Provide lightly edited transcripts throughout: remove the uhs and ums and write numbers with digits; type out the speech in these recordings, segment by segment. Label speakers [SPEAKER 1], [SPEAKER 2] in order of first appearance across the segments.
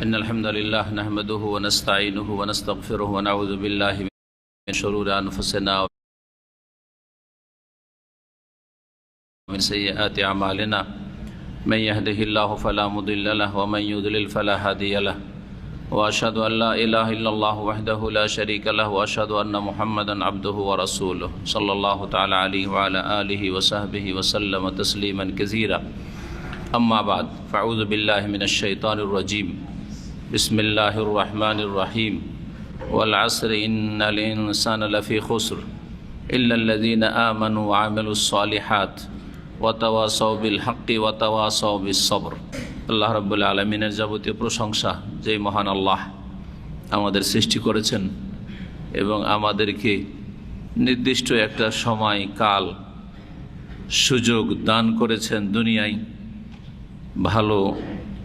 [SPEAKER 1] إن الحمد لله نحمده ونستعينه ونستغفره ونعوذ بالله من شرور أنفسنا ومن سيئات أعمالنا من يهده الله فلا مضل له ومن يضلل فلا هادي له وأشهد أن لا إله إلا الله وحده لا شريك له وأشهد أن محمدا عبده ورسوله صلى الله تعالى عليه وعلى آله وصحبه وسلم تسليما كثيرا أما بعد فأعوذ بالله من الشيطان الرجيم بسم الله الرحمن الرحيم والعصر إن الإنسان لفي خسر إلا الذين آمنوا وعملوا الصالحات ওয়াতাওয়াসাউ বিল হাক্কি ওয়াতাওয়াসাউ বিস সবর। আল্লাহ রাব্বুল আলামিনের যাবতীয় প্রশংসা, যেই মহান আল্লাহ আমাদের সৃষ্টি করেছেন এবং আমাদেরকে নির্দিষ্ট একটা সময় কাল সুযোগ দান করেছেন দুনিয়ায় ভালো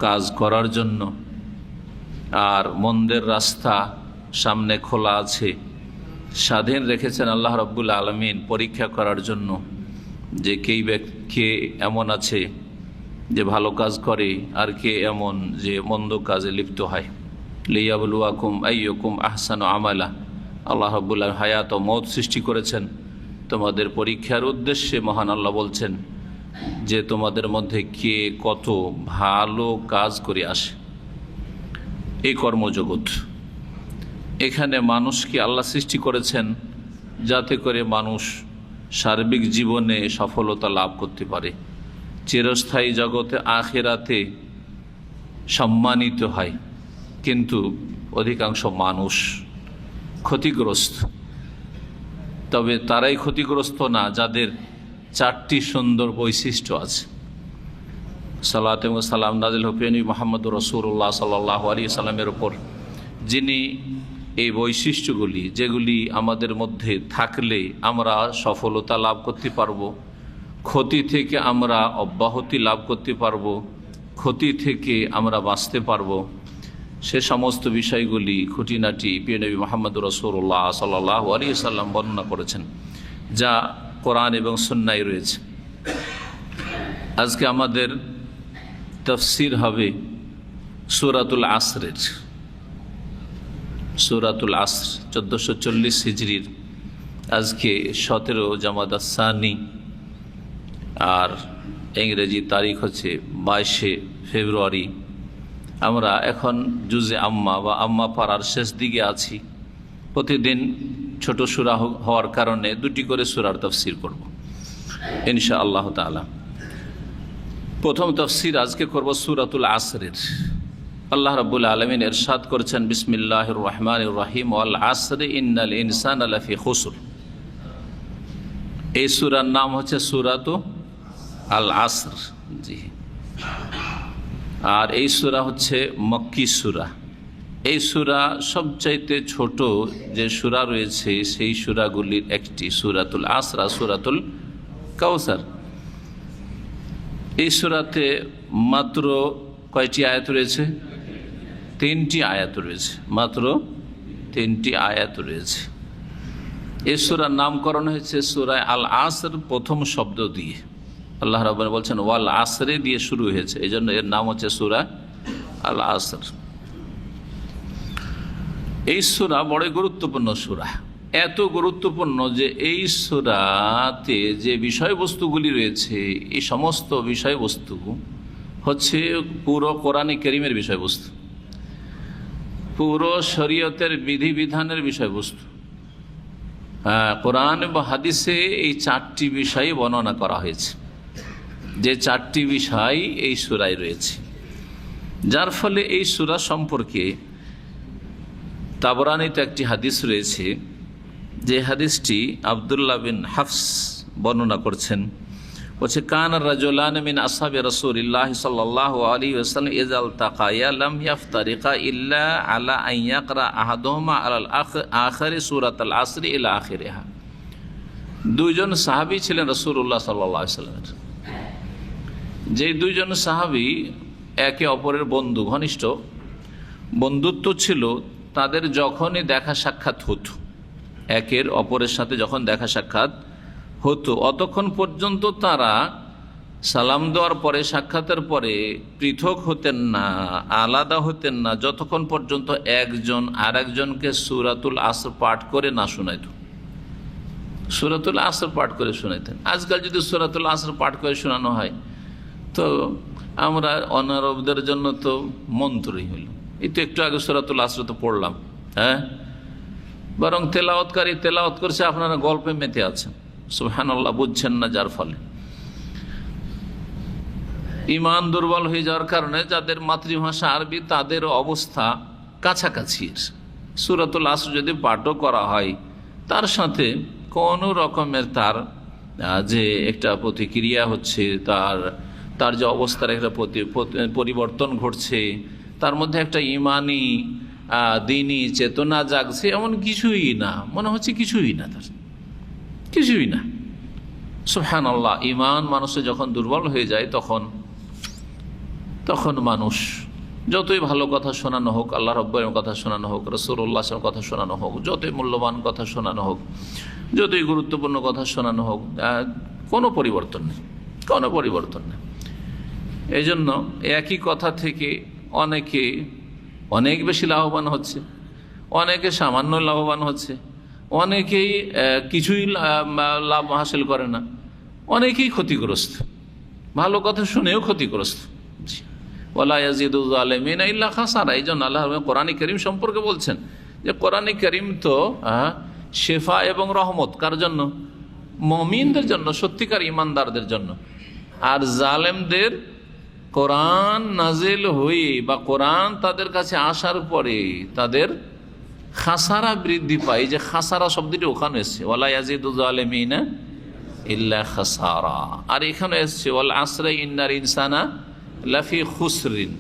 [SPEAKER 1] কাজ করার জন্য, আর মন্দের রাস্তা সামনে খোলা আছে, স্বাধীন রেখেছেন আল্লাহ রাব্বুল আলামিন পরীক্ষা করার জন্য যে কে এমন আছে যে ভালো কাজ করে আর কে এমন যে মন্দ কাজে লিপ্ত হয়। লিয়াবলুয়াকুম আইয়ুকুম আহসানু আমালা। আল্লাহ রাব্বুল আলামিন হায়াত ও মওত সৃষ্টি করেছেন তোমাদের পরীক্ষার উদ্দেশ্যে। মহান আল্লাহ বলছেন যে তোমাদের মধ্যে কে কত ভালো কাজ করে আসে। এই কর্মজগৎ, এখানে মানুষকে আল্লাহ সৃষ্টি করেছেন যাতে করে মানুষ সার্বিক জীবনে সফলতা লাভ করতে পারে, চিরস্থায়ী জগতে আখিরাতে সম্মানিত হয়। কিন্তু অধিকাংশ মানুষ ক্ষতিগ্রস্ত, তবে তারাই ক্ষতিগ্রস্ত না যাদের চারটি সুন্দর বৈশিষ্ট্য আছে। সালাত এবং সালাম নাজিল হোক নবী মুহাম্মদ রাসূলুল্লাহ সাল্লাল্লাহু আলাইহি সাল্লামের ওপর, যিনি এই বৈশিষ্ট্যগুলি, যেগুলি আমাদের মধ্যে থাকলে আমরা সফলতা লাভ করতে পারবো, ক্ষতি থেকে আমরা অব্যাহতি লাভ করতে পারবো, ক্ষতি থেকে আমরা বাঁচতে পারবো, সে সমস্ত বিষয়গুলি খুঁটিনাটি প্রিয় নবী মুহাম্মদ রাসূলুল্লাহ সাল্লাল্লাহু আলাইহি সাল্লাম বর্ণনা করেছেন, যা কোরআন এবং সুন্নায় রয়েছে। আজকে আমাদের তাফসীর হবে সূরাতুল আসরের। সূরাতুল আসর 1440 হিজরির আজকে 17 জামাদ আস-সানি, আর ইংরেজি তারিখ হচ্ছে 22 ফেব্রুয়ারি। আমরা এখন জুজে আম্মা বা আম্মা পাড়ার শেষ দিকে আছি। প্রতিদিন ছোট সূরা হওয়ার কারণে দুটি করে সূরার তাফসীর করব ইনশাআল্লাহ তাআলা। প্রথম তাফসীর আজকে করব সূরাতুল আসরের। আল্লাহ রাব্বুল আলামিন ইরশাদ করেছেন, বিসমিল্লাহির রহমানির রহিম, ওয়াল আসরি ইন্নাল ইনসানা লাফি খুসর। এই সূরার নাম হচ্ছে সূরাতু আল আসর। জি, আর এই সূরা হচ্ছে মক্কি সূরা। এই সূরা সবচাইতে ছোট যে সূরা রয়েছে সেই সূরাগুলির একটি, সূরাতুল আসর, সূরাতুল কাউসার। এই সূরাতে মাত্র কয়টি আয়াত রয়েছে? 3টি আয়াত রয়েছে, মাত্র 3টি আয়াত রয়েছে। এই সূরার নামকরণ হয়েছে সূরা আল আসর, প্রথম শব্দ দিয়ে। আল্লাহ রাব্বুল বলছেন ওয়াল আসরে দিয়ে শুরু হয়েছে, এই জন্য এর নাম হচ্ছে সূরা আল আসর। এই সূরা বড় গুরুত্বপূর্ণ সূরা, এত গুরুত্বপূর্ণ যে এই সূরাতে যে বিষয়বস্তুগুলি রয়েছে, এই সমস্ত বিষয়বস্তু হচ্ছে পুরো কোরআনে কারীমের বিষয়বস্তু, পুরো শরীয়তের বিধিবিধানের বিষয়বস্তু। কোরআন এবং হাদিসে এই 4টি বিষয় বর্ণনা করা হয়েছে, যে 4টি বিষয় এই সূরায় রয়েছে। যার ফলে এই সূরা সম্পর্কে তাবরানীতে একটি হাদিস রয়েছে, যে হাদিসটি আব্দুল্লাহ বিন হাফস বর্ণনা করছেন। বলছে, কান রাজুলান মিন আসহাবি রাসূলিল্লাহ সাল্লাল্লাহু আলাইহি ওয়াসাল্লাম ইযা আলতাকায়া লাম ইফতারিকা ইল্লা আলা আন ইয়াকরা আহাদুহুমা আলাল আখিরি সূরাতুল আসর ইলা আখিরিহা। দুইজন সাহাবী ছিলেন রাসূলুল্লাহ সাল্লাল্লাহু আলাইহি ওয়াসাল্লামের। যে দুইজন সাহাবী একে অপরের বন্ধু, ঘনিষ্ঠ বন্ধুত্ব ছিল তাদের। যখনই দেখা সাক্ষাৎ হতো, একের অপরের সাথে যখন দেখা সাক্ষাৎ হতো, অতক্ষণ পর্যন্ত তারা সালাম দেওয়ার পরে, সাক্ষাতের পরে পৃথক হতেন না, আলাদা হতেন না, যতক্ষণ পর্যন্ত একজন আর একজনকে সূরাতুল আসর পাঠ করে না শোনাইত। সূরাতুল আসর পাঠ করে শোনাইতেন। আজকাল যদি সূরাতুল আসর পাঠ করে শোনানো হয় তো আমরা অনারবদের জন্য তো মন্ত্রই হইল। এই তো একটু আগে সূরাতুল আসর তো পড়লাম, হ্যাঁ, বরং তেলাওয়াতকারী তেলাওয়াত করছে, আপনারা গল্পে মেতে আছেন, সুবহানাল্লাহ, বুঝছেন না। যার ফলে ইমান দুর্বল হয়ে যাওয়ার কারণে যাদের মাতৃভাষা আরবি তাদের অবস্থা কাছাকাছি। সূরাতুল আসর যদি পাঠও করা হয় তার সাথে কোনো রকমের তার যে একটা প্রতিক্রিয়া হচ্ছে, তার যে অবস্থার একটা পরিবর্তন ঘটছে, তার মধ্যে একটা ইমানি দিনী চেতনা জাগছে, এমন কিছুই না, মনে হচ্ছে কিছুই না, তার কিছুই না। সুবহানাল্লাহ, ইমান মানুষের যখন দুর্বল হয়ে যায় তখন মানুষ যতই ভালো কথা শোনানো হোক, আল্লাহ রাব্বুল কথা শোনানো হোক, রাসূলুল্লাহ সাল্লাল্লাহু আলাইহি ওয়াসাল্লামের কথা শোনানো হোক, যতই মূল্যবান কথা শোনানো হোক, যতই গুরুত্বপূর্ণ কথা শোনানো হোক, কোনো পরিবর্তন নেই, কোনো পরিবর্তন নেই। এই জন্য একই কথা থেকে অনেকে অনেক বেশি লাভবান হচ্ছে, অনেকে সামান্য লাভবান হচ্ছে, অনেকেই কিছুই লাভ হাসিল করে না, অনেকেই ক্ষতিগ্রস্ত, ভালো কথা শুনেও ক্ষতিগ্রস্ত। ওয়ালা ইয়াজিদু যালিমিনা ইল্লা খাসারা। এই জন্য আল্লাহ কোরআন কারীম সম্পর্কে বলছেন যে কোরআন কারীম তো শেফা এবং রহমত কার জন্য? মুমিনদের জন্য, সত্যিকার ইমানদারদের জন্য। আর জালেমদের কোরআন নাজিল হয়ে বা কোরআন তাদের কাছে আসার পরে তাদের খাসারা বৃদ্ধি পায়। যে খাসারা শব্দটি ওখানে এসছে, ওয়ালা ইয়াজিদু যালিমিনা ইল্লা খাসারা। আর এখানে এসছে ওয়াল আসরি ইন্নাল ইনসানা লাফি খুসরিন।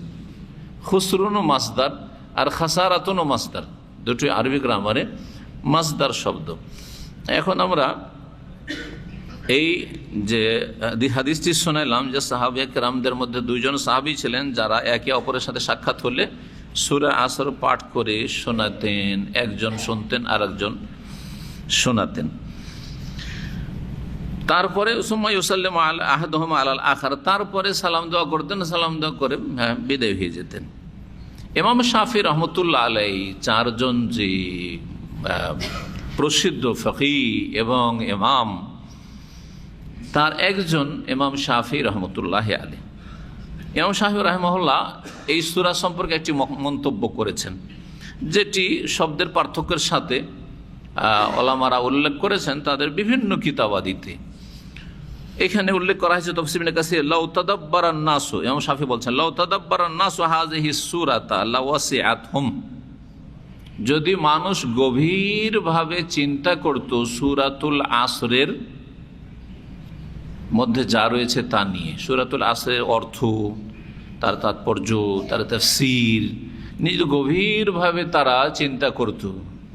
[SPEAKER 1] খুসরুনও মাসদার আর খাসারাতুনও মাসদার, দুটি আরবি গ্রামারে মাসদার শব্দ। এখন আমরা এই যে হাদিসটি শোনালাম যে সাহাবা কেরামদের মধ্যে দুইজন সাহাবী ছিলেন যারা একে অপরের সাথে সাক্ষাৎ হলে সূরা আসর পাঠ করে শোনাতেন, একজন শুনতেন আর একজন শোনাতেন। তারপরে সুম্মা ইউসাল্লিমু আহাদুহুম আলাল আখার, তারপরে সালাম দোয়া করতেন, সালাম দোয়া করে বিদায় হয়ে যেতেন। ইমাম শাফি রহমতুল্লাহ আলাইহি চারজন যে প্রসিদ্ধ ফকিহ এবং ইমাম, তার একজন ইমাম শাফি রহমতুল্লাহ আলাইহি। ইমাম শাফি রাহিমাহুল্লাহ এই সূরা সম্পর্কে একটি মন্তব্য করেছেন, যেটি শব্দের পার্থক্যের সাথে ওলামারা উল্লেখ করেছেন তাদের বিভিন্ন কিতাবাদিতে। এখানে উল্লেখ করা হয়েছে তাফসীর ইবনে কাসীর, লাউ তাদাব্বারান নাসু, ইমাম শাফি বলছেন লাউ তাদাব্বারান নাসু হাযিহি সূরাতা লাওয়াসিআতহুম, যদি মানুষ গভীরভাবে চিন্তা করত সূরাতুল আসরের মধ্যে যা রয়েছে তা নিয়ে, সূরাতুল আসরের অর্থ, তার তাৎপর্য, তার তাফসীর নিজ গভীরভাবে তারা চিন্তা করত,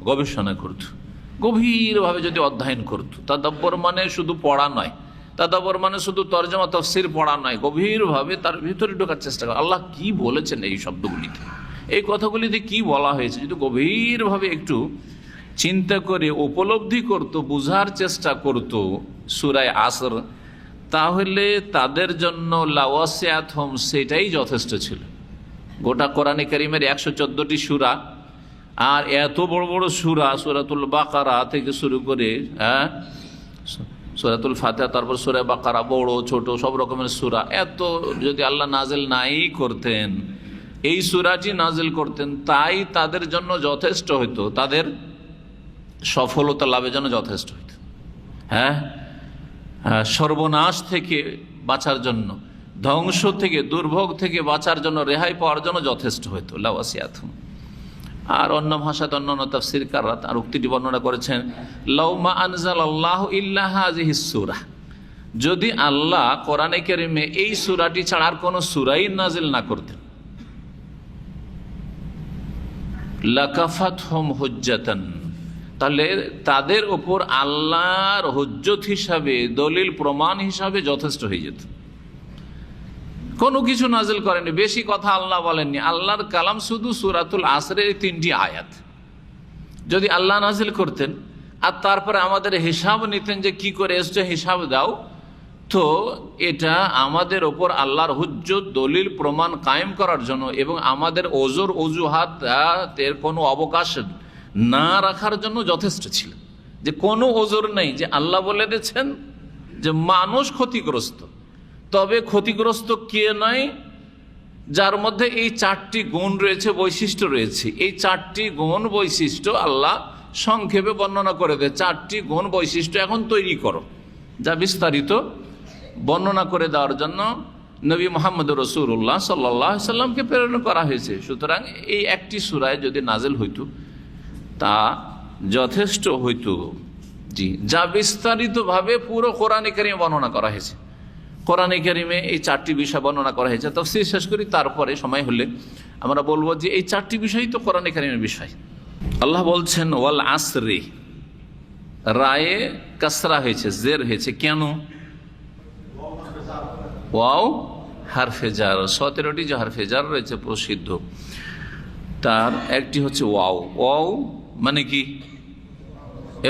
[SPEAKER 1] গবেষণা করত, গভীরভাবে যদি অধ্যয়ন করত। তাদাব্বর মানে শুধু পড়া নয়, তাদাব্বর মানে শুধু তরজমা তাফসীর পড়া নয়, গভীরভাবে তার ভিতরে ঢোকার চেষ্টা করে আল্লাহ কি বলেছেন এই শব্দগুলিতে, এই কথাগুলিতে কি বলা হয়েছে, যদি গভীরভাবে একটু চিন্তা করে উপলব্ধি করত, বুঝার চেষ্টা করত সূরা আসর, তাহলে তাদের জন্য লাওয়াসিআতহুম সেটাই যথেষ্ট ছিল। গোটা কোরআনে কারীমের 114টি সূরা আর এত বড় বড় সূরা, সূরাতুল বাকারা থেকে শুরু করে সূরাতুল ফাতিহা, তারপর সূরা বাকারা, বড় ছোট সব রকমের সূরা, এত যদি আল্লাহ নাজিল নাই করতেন, এই সূরাটি নাজিল করতেন, তাই তাদের জন্য যথেষ্ট হইতো, তাদের সফলতা লাভের জন্য যথেষ্ট হইত। হ্যাঁ, সর্বনাশ থেকে বাঁচার জন্য, ধ্বংস থেকে, দুর্ভোগ থেকে বাঁচার জন্য, রেহাই পাওয়ার জন্য যথেষ্ট হইতো লাওয়াসিআতহুম। আর অন্য ভাষাতে অন্যান্য তাফসীরকাররা আর উক্তিটি বর্ণনা করেছেন, লাউ মা আনজালাল্লাহু ইল্লা হাযিহিস সূরা, যদি আল্লাহ কোরআনে কারীমে এই সূরাটি ছাড়া আর কোনো সূরাই নাজিল না করতেন, লাকাফাতহুম হুজ্জাতান, তাহলে তাদের উপর আল্লাহর হুজ্জত হিসাবে, দলিল প্রমাণ হিসাবে যথেষ্ট হয়ে যেত। কোনো কিছু নাজিল করেনি, বেশি কথা আল্লাহ বলেননি, আল্লাহর কালাম শুধু সূরাতুল আসরের 3টি আয়াত যদি আল্লাহ নাজিল করতেন আর তারপরে আমাদের হিসাব নিতেন যে কি করে এসছে হিসাব দাও, তো এটা আমাদের ওপর আল্লাহর হুজ্জত দলিল প্রমাণ কায়েম করার জন্য এবং আমাদের ওজর অজুহাতের কোনো অবকাশ না রাখার জন্য যথেষ্ট ছিল, যে কোনো ওজর নেই, যে আল্লাহ বলে দিয়েছেন যে মানুষ ক্ষতিগ্রস্ত, তবে ক্ষতিগ্রস্ত কে নয়, যার মধ্যে এই 4টি গুণ রয়েছে, বৈশিষ্ট্য রয়েছে। এই 4টি গুণ বৈশিষ্ট্য আল্লাহ সংক্ষেপে বর্ণনা করে দেয়। 4টি গুণ বৈশিষ্ট্য এখন তৈরি করো, যা বিস্তারিত বর্ণনা করে দেওয়ার জন্য নবী মুহাম্মদ রাসূলুল্লাহ সাল্লাল্লাহু আলাইহি সাল্লামকে প্রেরণ করা হয়েছে। সুতরাং এই একটি সূরায় যদি নাজিল হইতো তা যথেষ্ট হইতো। জি, যা বিস্তারিতভাবে পুরো কোরআনে কারিমে বর্ণনা করা হয়েছে। কোরআনে কারিমে এই 4টি বিষয় বর্ণনা করা হয়েছে। তাফসীর শেষ করি, তারপরে সময় হলে আমরা বলবো যে এই 4টি বিষয়ই তো কোরআনে কারিমের বিষয়। আল্লাহ বলছেন ওয়াল আসরি, রায়ে কাসরা হয়েছে, জের হয়েছে, কেন? ওয়াও হারফে জার, 17টি যে হারফে জার রয়েছে প্রসিদ্ধ, তার একটি হচ্ছে ওয়াও। ওয়াও মানে কি?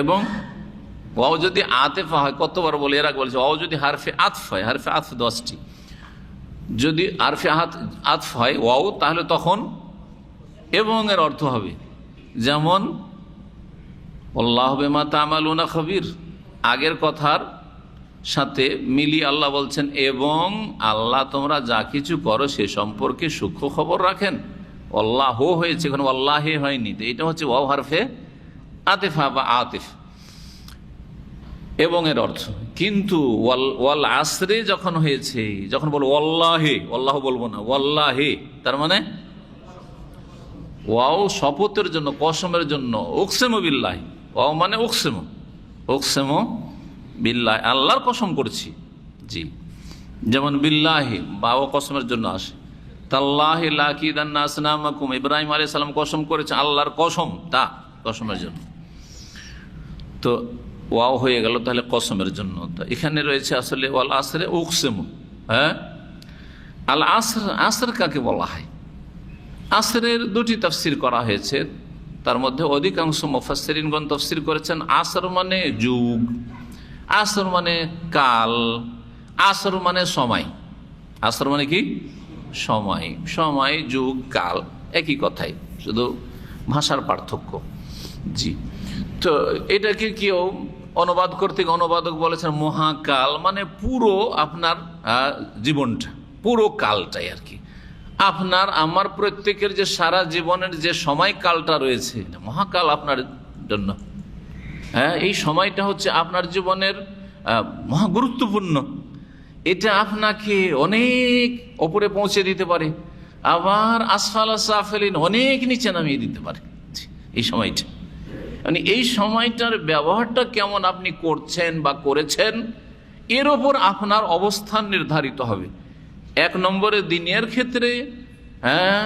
[SPEAKER 1] এবং ওয়াও যদি আতেফা হয়, কতবার বলে এর আগে বলেছে, ওয়াও যদি হারফে আতফ হয়, হারফে আতফ 10টি, যদি হারফে আতফ হয় ওয়াও, তাহলে তখন এবং এর অর্থ হবে, যেমন আল্লাহু বিমা তা'মালুনা খবীর, আগের কথার সাথে মিলিয়ে আল্লাহ বলছেন এবং আল্লাহ তোমরা যা কিছু করো সে সম্পর্কে সূক্ষ্ম খবর রাখেন। আল্লাহ হয়েছে, এখানে আল্লাহে হয়নি, তো এটা হচ্ছে ওয়াও হারফে আতেফা বা আতিফ, এবং এর অর্থ। কিন্তু ওয়াল আসরে যখন হয়েছে, যখন বলবো ওয়াল্লাহে, আল্লাহ বলবো না, ওয়াল্লাহে, তার মানে ওয়াও শপথের জন্য, কসমের জন্য, উকসেমু বিল্লাহি, ওয়াও মানে উকসেমু, উকসেমু বিল্লাহি, আল্লাহর কসম করছি। জি, যেমন বিল্লাহি বাও কসমের জন্য আসে, তাল্লাহি লাকিদান্না আসনামাকুম, ইব্রাহিম আলাইহিস সালাম কসম করেছে আল্লাহর কসম, তা কসমের জন্য, তো ওয়াও হয়ে গেল তাহলে কসমের জন্য। তো এখানে রয়েছে আসলে ওয়াল আসরে উকসেমু। হ্যাঁ, আল আসর, আসর কাকে বলা হয়? আসরের 2টি তাফসীর করা হয়েছে, তার মধ্যে অধিকাংশ মুফাসসিরিনগণ তাফসীর করেছেন আসর মানে যুগ, আসর মানে কাল, আসর মানে সময়। আসর মানে কি? সময়, সময়, যুগ, কাল একই কথাই, শুধু ভাষার পার্থক্য। জি, তো এটাকে কেউ অনুবাদ করতে অনুবাদক বলেছেন মহাকাল, মানে পুরো আপনার জীবনটা, পুরো কালটাই আর কি, আপনার আমার প্রত্যেকের যে সারা জীবনের যে সময়কালটা রয়েছে, মহাকাল আপনার জন্য। হ্যাঁ, এই সময়টা হচ্ছে আপনার জীবনের মহা গুরুত্বপূর্ণ। এটা আপনাকে অনেক ওপরে পৌঁছে দিতে পারে, আবার আসফালা সাফিলিন, অনেক নিচে নামিয়ে দিতে পারে এই সময়টা। মানে এই সময়টার ব্যবহারটা কেমন আপনি করছেন বা করেছেন, এর ওপর আপনার অবস্থান নির্ধারিত হবে। 1 নম্বরে দিনের ক্ষেত্রে, হ্যাঁ,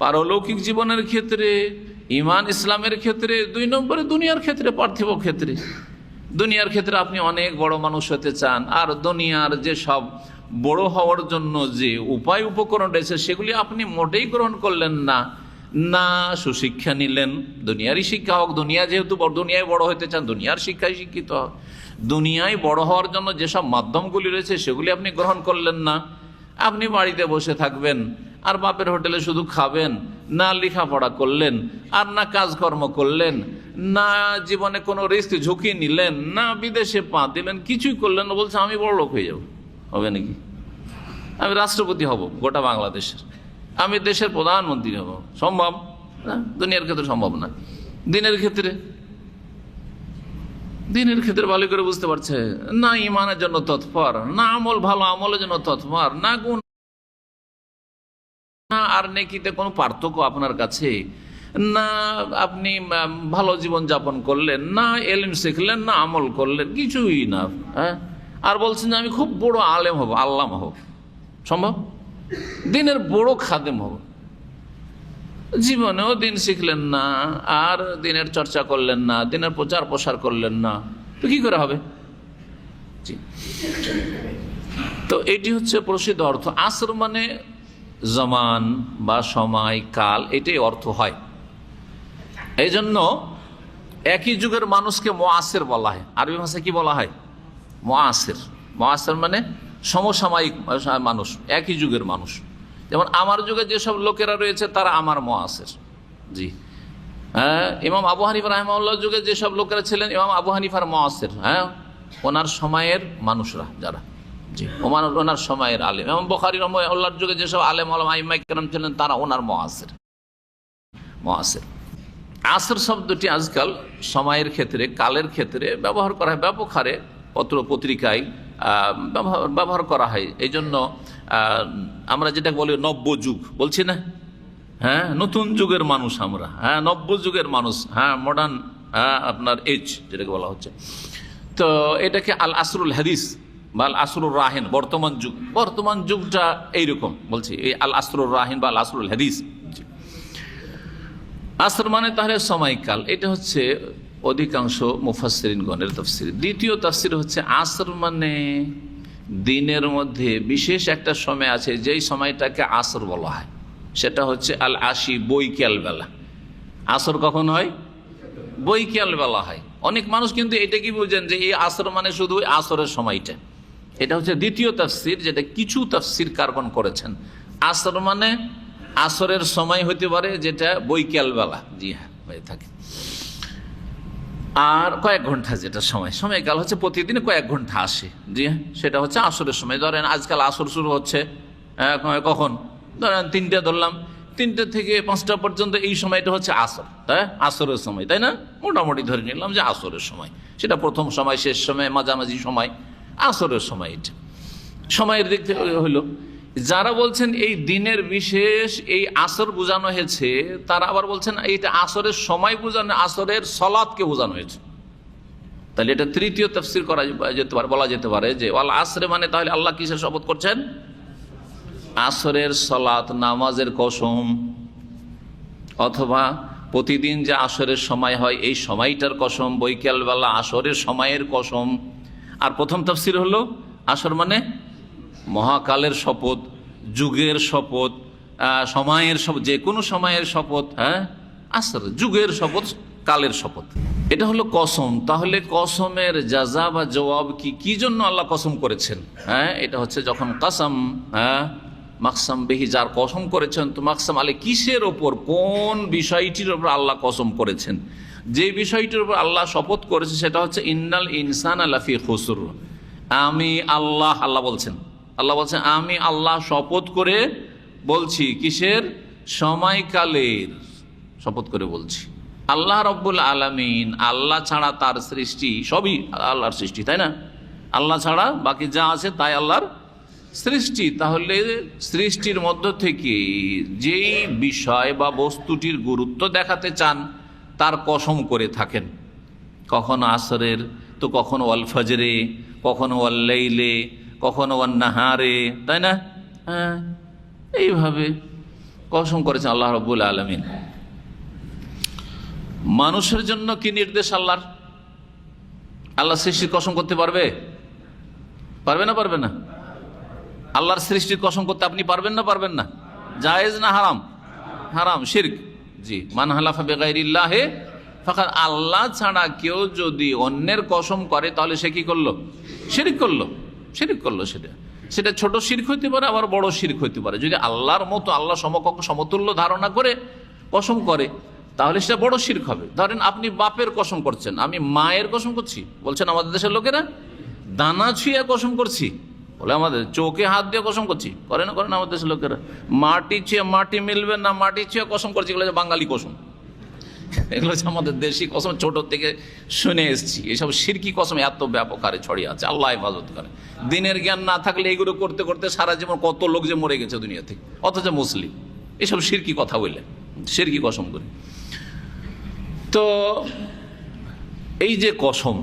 [SPEAKER 1] পারলৌকিক জীবনের ক্ষেত্রে, ইমান ইসলামের ক্ষেত্রে, 2 নম্বরে দুনিয়ার ক্ষেত্রে, পার্থিব ক্ষেত্রে। দুনিয়ার ক্ষেত্রে আপনি অনেক বড় মানুষ হতে চান, আর দুনিয়ার যে সব বড় হওয়ার জন্য যে উপায় উপকরণ রয়েছে সেগুলি আপনি মোটেই গ্রহণ করলেন না, না সুশিক্ষা নিলেন, দুনিয়ারই শিক্ষা হোক, দুনিয়া যেহেতু দুনিয়ায় বড় হতে চান, দুনিয়ার শিক্ষায় শিক্ষিত হোক, দুনিয়ায় বড় হওয়ার জন্য যেসব মাধ্যমগুলি রয়েছে সেগুলি আপনি গ্রহণ করলেন না। আপনি বাড়িতে বসে থাকবেন আর বাপের হোটেলে শুধু খাবেন, না লেখাপড়া করলেন, আর না কাজকর্ম করলেন, না জীবনে কোনো রিস্ক ঝুঁকি নিলেন, না বিদেশে পা দিলেন, কিছুই করলেন না। বলছে আমি বড় লোক হয়ে যাব, হবে নাকি? আমি রাষ্ট্রপতি হব গোটা বাংলাদেশের, আমি দেশের প্রধানমন্ত্রী হব, সম্ভব না? দুনিয়ার ক্ষেত্রে সম্ভব না। দিনের ক্ষেত্রে, দিনের ক্ষেত্রে ভালো করে বুঝতে পারছে না, ইমানের জন্য তৎপর না, আমল ভালো আমলের জন্য তৎপর না, গুণ আর নেকিতে কোনো পার্থক্য আপনার কাছে না, আপনি ভালো জীবন যাপন করলেন না, এলম শিখলেন না, আমল করলেন, কিছুই না। হ্যাঁ, আর বলছেন যে আমি খুব বড় আলেম হব, আল্লামা হব, সম্ভব? দিনের বড় খাদেম হব, জীবনেও দিন শিখলেন না, আর দিনের চর্চা করলেন না, দিনের প্রচার প্রসার করলেন না, তো কি করে হবে? জি, তো এটি হচ্ছে প্রসিদ্ধ অর্থ। আসর মানে জমান বা সময়, কাল, এটাই অর্থ হয়। এই জন্য একই যুগের মানুষকে মুআসির বলা হয়। আরবি ভাষায় কি বলা হয়? মুআসির। মুআসির মানে সমসাময়িক মানুষ, একই যুগের মানুষ। যেমন আমার যুগে যেসব লোকেরা রয়েছে তারা আমার মুআসির। জি হ্যাঁ, ইমাম আবু হানিফা রাহিমাহুল্লাহর যুগে যেসব লোকেরা ছিলেন ইমাম আবু হানিফার মুআসির। হ্যাঁ, ওনার সময়ের মানুষরা যারা, জি ওনার সময়ের আলেম। ইমাম বুখারী রাহিমাহুল্লাহর যুগে যেসব আলেম ওলামা আইম্মায়ে কেরাম ছিলেন তারা ওনার মুআসির। আসর শব্দটি আজকাল সময়ের ক্ষেত্রে, কালের ক্ষেত্রে ব্যবহার করা হয় ব্যাপক হারে, পত্র পত্রিকায় ব্যবহার করা হয়। এই জন্য আমরা যেটা বলি নব্য যুগ বলছি না, হ্যাঁ নতুন যুগের মানুষ আমরা, হ্যাঁ নব্য যুগের মানুষ, হ্যাঁ মডার্ন, হ্যাঁ আপনার এজ যেটাকে বলা হচ্ছে। তো এটাকে আল আসরুল হাদিস বা আল আসরুর রাহিন, বর্তমান যুগটা এইরকম বলছি, এই আল আসরুর রাহিন বা আল আসরুল হাদিস। আসর মানে তাহলে সময়কাল, এটা হচ্ছে অধিকাংশ মুফাসসিরিনগণের তাফসীর। দ্বিতীয় তাফসীর হচ্ছে আসর মানে দিনের মধ্যে বিশেষ একটা সময় আছে যেই সময়টাকে আসর বলা হয়, সেটা হচ্ছে আল আশি, বৈকাল বেলা। আসর কখন হয়? বৈকাল বেলা হয়। অনেক মানুষ কিন্তু এটা কি বুঝেন যে এই আসর মানে শুধু আসরের সময়টা। এটা হচ্ছে দ্বিতীয় তাফসীর, যেটা কিছু তাফসীরকারগণ করেছেন। আসর মানে আসরের সময় হতে পারে যেটা বৈকাল বেলা, জি হ্যাঁ হয়ে থাকে, আর কয়েক ঘন্টা যেটা সময়কাল হচ্ছে প্রতিদিন কয়েক ঘন্টা আসে, জি হ্যাঁ সেটা হচ্ছে আসরের সময়। ধরেন আজকাল আসর শুরু হচ্ছে কখন, ধরেন 3টে ধরলাম, 3টে থেকে 5টা পর্যন্ত এই সময়টা হচ্ছে আসর, তাই আসরের সময়, তাই না? মোটামুটি ধরে নিলাম যে আসরের সময়, সেটা প্রথম সময়, শেষ সময়, মাঝামাঝি সময়, আসরের সময়। এটা সময়ের দিক থেকে হলো। যারা বলছেন এই দিনের বিশেষ এই আসর বোঝানো হয়েছে, তারা আবার বলছেন এইটা আসরের সময় বোঝানো, আসরের সলাতকে বোঝানো হয়েছে। তাহলে এটা তৃতীয় তাফসীর করা যেতে পারে, বলা যেতে পারে যে ওয়াল আসরে মানে তাহলে আল্লাহ কিসের শপথ করছেন? আসরের সলাত, নামাজের কসম, অথবা প্রতিদিন যে আসরের সময় হয় এই সময়টার কসম, বৈকালবেলা আসরের সময়ের কসম। আর প্রথম তাফসীর হলো আসর মানে মহাকালের শপথ, যুগের শপথ, সময়ের শপথ, যে কোনো সময়ের শপথ। হ্যাঁ, আসর যুগের শপথ, কালের শপথ, এটা হলো কসম। তাহলে কসমের জাযা বা জবাব কি জন্য আল্লাহ কসম করেছেন? হ্যাঁ, এটা হচ্ছে যখন কসম, হ্যাঁ মাকসাম বিহি, যার কসম করেছেন, তো মাকসাম আলী কিসের ওপর, কোন বিষয়টির ওপর আল্লাহ কসম করেছেন? যে বিষয়টির উপর আল্লাহ শপথ করেছে সেটা হচ্ছে ইন্নাল ইনসানা লাফি খুসর। আমি আল্লাহ, আল্লাহ বলছেন আমি আল্লাহ শপথ করে বলছি, কিসের? সময়কালের শপথ করে বলছি। আল্লাহ রব্বুল আলামিন, আল্লাহ ছাড়া তার সৃষ্টি সবই আল্লাহর সৃষ্টি, তাই না? আল্লাহ ছাড়া বাকি যা আছে তাই আল্লাহর সৃষ্টি। তাহলে সৃষ্টির মধ্য থেকে যেই বিষয় বা বস্তুটির গুরুত্ব দেখাতে চান তার কসম করে থাকেন, কখনো আসরের, তো কখনো ওয়াল ফজরে, কখনো ওয়াল লাইলে, কখনো ওয়ান নাহারে, তাই না? হ্যাঁ, এইভাবে কসম করেছেন আল্লাহ রাব্বুল আলামিন। মানুষের জন্য কি নির্দেশ আল্লাহর? আল্লাহ সৃষ্টির কসম করতে পারবে না? পারবে না? আল্লাহর সৃষ্টির কসম করতে আপনি পারবেন না? জায়েজ না হারাম? হারাম, শিরক। জি, মান হালাফা বিগাইরিল্লাহি ফাকাদ, আল্লাহ ছাড়া কেউ যদি অন্যের কসম করে তাহলে সে কি করলো? শিরক করলো। সেটা ছোট শিরক হইতে পারে, আবার বড় শিরক হইতে পারে। যদি আল্লাহর মতো, আল্লাহ সমকক্ষ সমতুল্য ধারণা করে কসম করে তাহলে সেটা বড় শিরক হবে। ধরেন আপনি বাপের কসম করছেন, আমি মায়ের কসম করছি বলছেন আমাদের দেশের লোকেরা, দানা ছুঁয়ে কসম করছি বলে, আমাদের চোখে হাত দিয়ে কসম করছি, করেন আমাদের দেশের লোকেরা। মাটি ছুঁয়ে, মাটি মিলবে না, মাটি ছুঁয়ে কসম করছি, এগুলো বাঙালি কসম, এগুলো হচ্ছে আমাদের দেশি কসম, ছোট থেকে শুনে এসেছি। এইসব শিরকি কসম এত ব্যাপক হারে ছড়িয়ে আছে, আল্লাহ হেফাজত করে। দিনের জ্ঞান না থাকলে এগুলো করতে করতে সারা জীবন কত লোক যে মরে গেছে দুনিয়া থেকে, অথচ মুসলিম। এসব শিরকি কথা বললে, শিরকি কসম করে। তো এই যে কসম,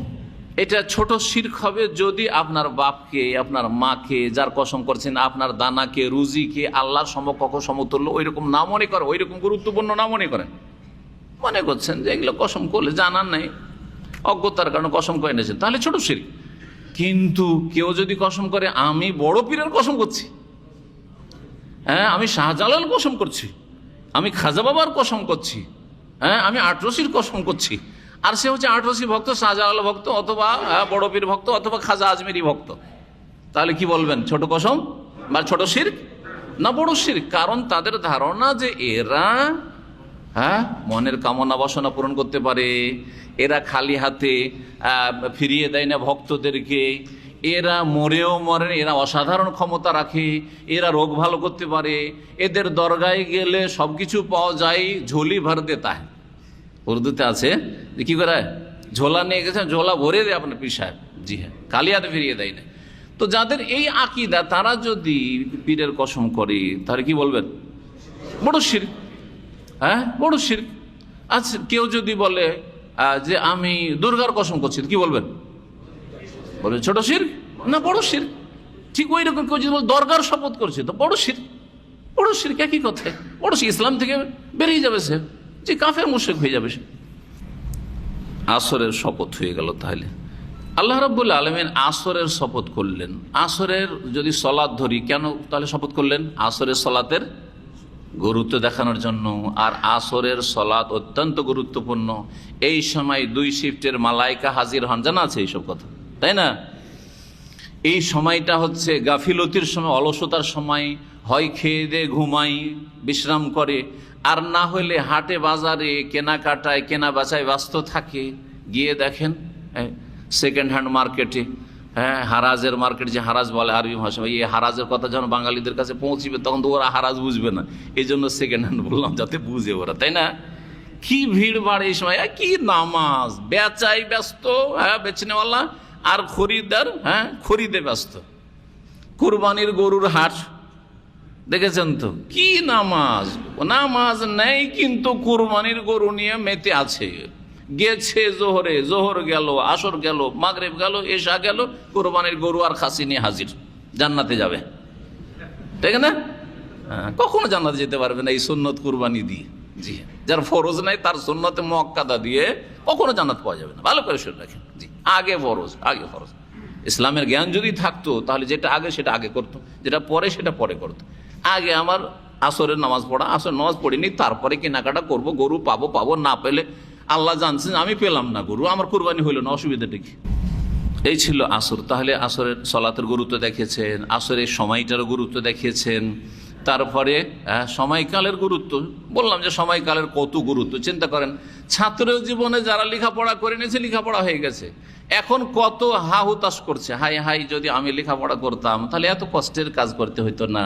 [SPEAKER 1] এটা ছোট শিরক হবে যদি আপনার বাপকে, আপনার মাকে যার কসম করছেন, আপনার দানাকে, রুজিকে আল্লাহর সমকক্ষ সমতুল্য ওইরকম না মনে করে, ওইরকম গুরুত্বপূর্ণ না মনে করেন, মনে করছেন যে এগুলো কসম করলে জানার নাই, অজ্ঞতার কারণে কসম করে নিয়েছেন, তাহলে ছোট শিরক। কিন্তু কেউ যদি কসম করে আমি বড় পীরের কসম করছি, হ্যাঁ আমি শাহজালাল কসম করছি, আমি খাজা বাবার কসম করছি, হ্যাঁ আমি আটরশির কসম করছি, আর সে হচ্ছে আটরশি ভক্ত, শাহজালাল ভক্ত, অথবা বড় পীর ভক্ত, অথবা খাজা আজমেরি ভক্ত, তাহলে কি বলবেন? ছোট কসম বা ছোট শিরক না বড় শিরক? কারণ তাদের ধারণা যে এরা মনের কামনা বাসনা পূরণ করতে পারে, এরা খালি হাতে ফিরিয়ে দেয় না ভক্তদেরকে, এরা মরেও মরে, এরা অসাধারণ ক্ষমতা রাখে, এরা রোগ ভালো করতে পারে, এদের দরগায় গেলে সব কিছু পাওয়া যায়, ঝোলি ভর দেতা হয়। উর্দুতে আছে যে কি করে, ঝোলা নিয়ে গেছেন, ঝোলা ভরে দেয় আপনার পীর সাহেব। জি হ্যাঁ, খালি হাতে ফিরিয়ে দেয় না। তো যাদের এই আকীদা, তারা যদি পীরের কসম করে তাহলে কি বলবেন? বড় শিরক। বড় শিরক। আচ্ছা, কেউ যদি বলে যে আমি দুর্গার কসম করছি, কি বলবেন? বলবে ছোট শিরক না বড় শিরক? ঠিক ওই রকম কেউ যদি বলে দরগার শপথ করছে, তো বড় শিরক। বড় শিরক একই কথায়, বড় শিরক। ইসলাম থেকে বেরিয়ে যাবে সে, যে কাফের মুশরিক হয়ে যাবে সে। আসরের শপথ হয়ে গেল। তাহলে আল্লাহ রাব্বুল আলামিন আসরের শপথ করলেন। আসরের যদি সলাত ধরি, কেন তাহলে শপথ করলেন? আসরের সলাতের গুরুত্ব দেখানোর জন্য। আর আসরের সলাত অত্যন্ত গুরুত্বপূর্ণ। এই সময় 2 শিফটের মালাইকা হাজির হন, জানা আছে এইসব কথা, তাই না? এই সময়টা হচ্ছে গাফিলতির সময়, অলসতার সময়। হয় খেয়ে দিয়ে ঘুমাই, বিশ্রাম করে, আর না হলে হাটে বাজারে কেনাকাটায় কেনা বেচায় ব্যস্ত থাকে। গিয়ে দেখেন সেকেন্ড হ্যান্ড মার্কেটে, হারাজের মার্কেট, যে হারাজ বলে আরবি ভাষা, এই হারাজের কথা যখন বাঙালিদের কাছে পৌঁছবে তখন তো ওরা হারাজ বুঝবে না। এই জন্য সেকেন্ড হ্যান্ড বললাম, যাতে বুঝে ওরা, তাই না? কি ভিড় বাড়ে এই সময়, কি নামাজ, বেচাই ব্যস্ত, বেচনেওয়ালা, আর খরিদার খরিদে ব্যস্ত। কুরবানির গরুর হাট দেখেছেন তো, কি নামাজ, নামাজ নেই কিন্তু কুরবানির গরু নিয়ে মেতে আছে। গেছে জোহরে, জোহর গেল, আসর গেল, মাগরিব গেল, এশা গেল, কুরবানির গরু আর খাসি নিয়ে হাজির, জান্নাতে যাবে, ঠিক না? কখনো জান্নাতে যেতে পারবে না এই সুন্নত কুরবানি দিয়ে। জি, যার ফরজ নাই তার সুন্নতে মুআক্কাদা দিয়ে কখনো জান্নাত পাওয়া যাবে না। ভালো করে শুনে রাখেন। জি, আগে ফরজ, আগে ফরজ। ইসলামের জ্ঞান যদি থাকতো তাহলে যেটা আগে সেটা আগে করতো, যেটা পরে সেটা পরে করতো। আগে আমার আসরের নামাজ পড়া, আসরের নামাজ পড়িনি, তারপরে কেনাকাটা করব, গরু পাবো, না পেলে আল্লাহ জানছেন আমি পেলাম না গরু, আমার কুরবানি হইল না, অসুবিধাটা কি? এই ছিল আসর। তাহলে আসরের সলাতের গুরুত্ব দেখিয়েছেন, আসরের সময়টার গুরুত্ব দেখিয়েছেন। তারপরে সময়কালের গুরুত্ব বললাম, যে সময়কালের কত গুরুত্ব। চিন্তা করেন, ছাত্র জীবনে যারা লেখাপড়া করে নিয়েছে, লেখাপড়া হয়ে গেছে, এখন কত হা হুতাশ করছে, হাই যদি আমি লেখাপড়া করতাম তাহলে এত কষ্টের কাজ করতে হইতো না।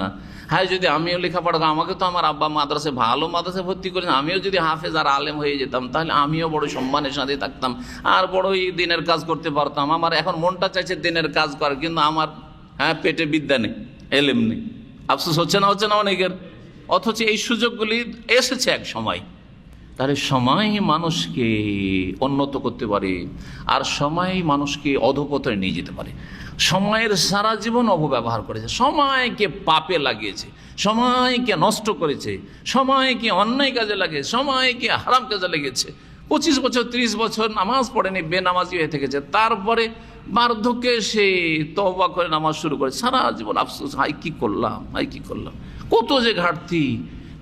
[SPEAKER 1] যদি আমিও লেখাপড়া, আমাকে তো আমার আব্বা মাদ্রাসায়, ভালো মাদ্রাসায় ভর্তি করেছেন, আমিও যদি হাফেজ আর আলেম হয়ে যেতাম তাহলে আমিও বড় সম্মানের সাথে থাকতাম, আর বড়ই দিনের কাজ করতে পারতাম। আমার এখন মনটা চাইছে দিনের কাজ করার, কিন্তু আমার পেটে বিদ্যা নেই, এলেম নেই। আফসোস হচ্ছে না অনেকের। অথচ এই সুযোগগুলি এসেছে এক সময়। তাহলে সময় মানুষকে উন্নত করতে পারে, আর সময় মানুষকে অধঃপতনে নিয়ে যেতে পারে। সময়ের সারা জীবন অপব্যবহার করেছে, সময়কে পাপে লাগিয়েছে, সময়কে নষ্ট করেছে, সময়কে অন্যায় কাজে লাগিয়েছে, সময়কে হারাম কাজে লেগেছে। 25 বছর 30 বছর নামাজ পড়েনি, বেনামাজি হয়ে থেকেছে, তারপরে বার্ধক্যে সে তওবা করে নামাজ শুরু করে, সারা জীবন আফসোস, হাই কি করলাম, কত যে ঘাটতি।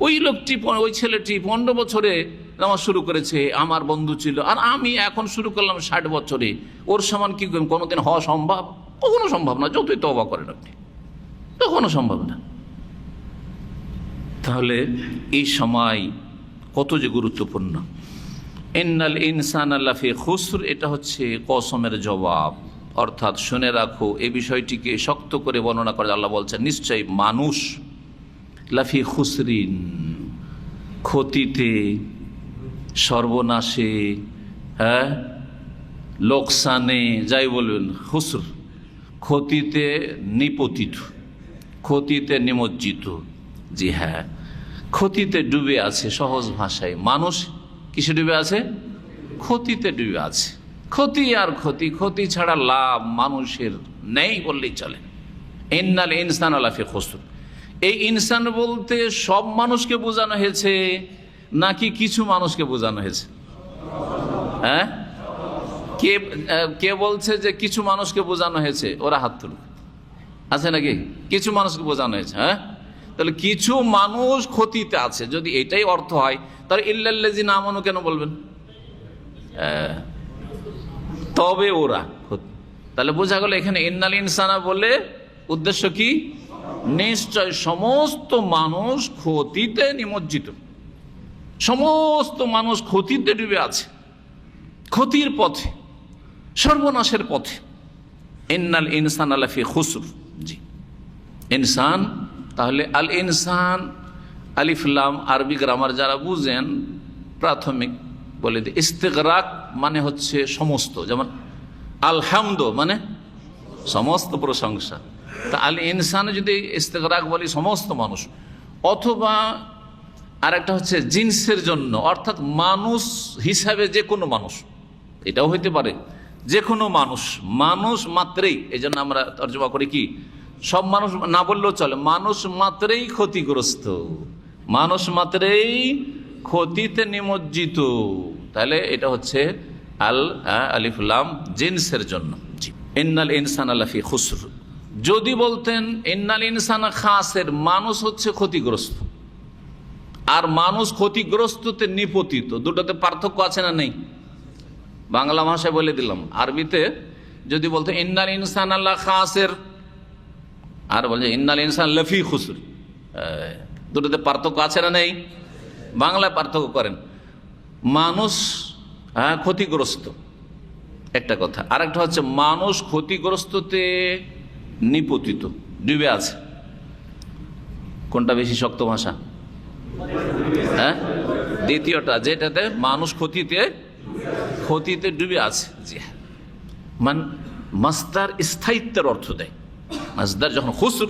[SPEAKER 1] ওই লোকটি, ওই ছেলেটি 15 বছরে নামাজ শুরু করেছে, আমার বন্ধু ছিল, আর আমি এখন শুরু করলাম 60 বছরে, ওর সমান কি কোনোদিন হওয়া সম্ভব? কখনো সম্ভব না, যতই তওবা করেন আপনি, কখনো সম্ভব না। তাহলে এই সময় কত যে গুরুত্বপূর্ণ। ইন্নাল ইনসানা লাফি খুসর, এটা হচ্ছে কসমের জবাব, অর্থাৎ শুনে রাখো। এই বিষয়টিকে শক্ত করে বর্ণনা করে আল্লাহ বলছেন, নিশ্চয়ই মানুষ লাফি খুসরিন, ক্ষতিতে, সর্বনাশে, লোকসানে, যাই বলবেন, খুসর, ক্ষতিতে নিপতিত, ক্ষতিতে নিমজ্জিত। জি হ্যাঁ, ক্ষতিতে ডুবে আছে। সহজ ভাষায় মানুষ কিসে ডুবে আছে? ক্ষতিতে ডুবে আছে। ক্ষতি আর ক্ষতি, ক্ষতি ছাড়া লাভ মানুষের নেই বললেই চলে। ইন্নাল ইনসানা লাফি খুসর, এই ইনসান বলতে সব মানুষকে বোঝানো হয়েছে নাকি কিছু মানুষকে বোঝানো হয়েছে? কে বলছে যে কিছু মানুষকে বোঝানো হয়েছে? ওরা হাত তুলুক। আছে নাকি? কিছু মানুষকে বোঝানো হয়েছে। তাহলে কিছু মানুষ ক্ষতিতে আছে, যদি এটাই অর্থ হয় তাহলে ইল্লাল্লাযিনা আমানু কেন বলবেন? তবে ওরা, তাহলে বোঝা গেল এখানে ইন্নাল ইনসানা বলে উদ্দেশ্য কি? নিশ্চয় সমস্ত মানুষ ক্ষতিতে নিমজ্জিত, সমস্ত মানুষ ক্ষতিতে ডুবে আছে, ক্ষতির পথে, সর্বনাশের পথে। ইন্নাল ইনসানা লাফি খুসর। জি, ইনসান, তাহলে আল ইনসান আলিফ লাম আরবি গ্রামার যারা বুঝেন প্রাথমিক বলে দিই, ইস্তেগরাক মানে হচ্ছে সমস্ত, যেমন আলহামদ মানে সমস্ত প্রশংসা। তা আল ইনসান যদি ইস্তেগরাক বলি সমস্ত মানুষ, অথবা আরেকটা হচ্ছে জিন্সের জন্য, অর্থাৎ মানুষ হিসাবে যে কোনো মানুষ, এটাও হইতে পারে যে কোনো মানুষ, মানুষ মাত্রেই। এই জন্য আমরা তর্জমা করি কি, সব মানুষ না বললেও চলে, মানুষ মাত্রেই ক্ষতিগ্রস্ত, মানুষ মাত্রেই ক্ষতিতে নিমজ্জিত। তাহলে এটা হচ্ছে আলিফ লাম জিন্সের জন্য। ইন্নাল ইনসানা লাফি খুসর। যদি বলতেন ইন্নাল ইনসানা খাসির, মানুষ হচ্ছে ক্ষতিগ্রস্ত আর মানুষ ক্ষতিগ্রস্ততে নিপতিত, দুটোতে পার্থক্য আছে না নেই? বাংলা ভাষায় বলে দিলাম, আরবিতে যদি বলতে ইন্নাল ইনসানা লা খাসির, আর বলছে ইন্নাল ইনসান লাফি খুসর, দুটোতে পার্থক্য আছে না নেই? বাংলায় পার্থক্য করেন, মানুষ ক্ষতিগ্রস্ত একটা কথা, আর একটা হচ্ছে মানুষ ক্ষতিগ্রস্ততে নিপতিত, ডুবে আছে। কোনটা বেশি শক্ত ভাষা? দ্বিতীয়টা, যেটাতে মানুষ ক্ষতিতে ডুবে আছে। জি হ্যাঁ, মাসদার স্থায়িত্বের অর্থ দেয়। মাসদার যখন খুসর,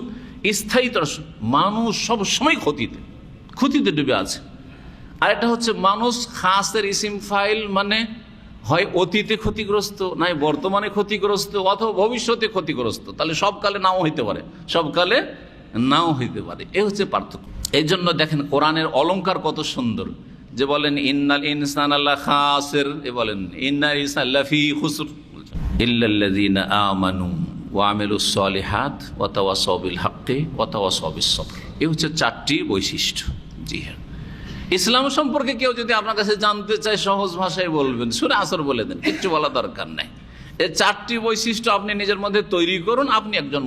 [SPEAKER 1] স্থায়িত্ব, মানুষ সব সময় ক্ষতিতে ডুবে আছে। আর এটা হচ্ছে মানুষ খাসের ইসিম ফাইল, মানে হয় অতীতে ক্ষতিগ্রস্ত, নাই বর্তমানে ক্ষতিগ্রস্ত, অথবা ভবিষ্যতে ক্ষতিগ্রস্ত। তাহলে সবকালে নাও হইতে পারে, সবকালে নাও হইতে পারে। এ হচ্ছে পার্থক্য। এই জন্য দেখেন কোরআনের অলংকার কত সুন্দর, যে বলেন ইন্নাল ইনসানা লা খাসির, এ বলেন ইন্নাল ইনসানা লাফি খুসর, ইল্লাল্লাযীনা আমানু ওয়া আমিলুস সালিহাত ওয়া তাওয়াসাউ বিল হাক্কি ওয়া তাওয়াসাউ বিস সবর। এই হচ্ছে চারটি বৈশিষ্ট্য। জি হ্যাঁ, ইসলাম সম্পর্কে কেউ যদি আপনার কাছে জানতে চায় সহজ ভাষায় বলবেন, সূরা আসর বলে দেন, কিচ্ছু বলা দরকার নাই। এই চারটি বৈশিষ্ট্য আপনি নিজের মধ্যে তৈরি করুন, আপনি একজন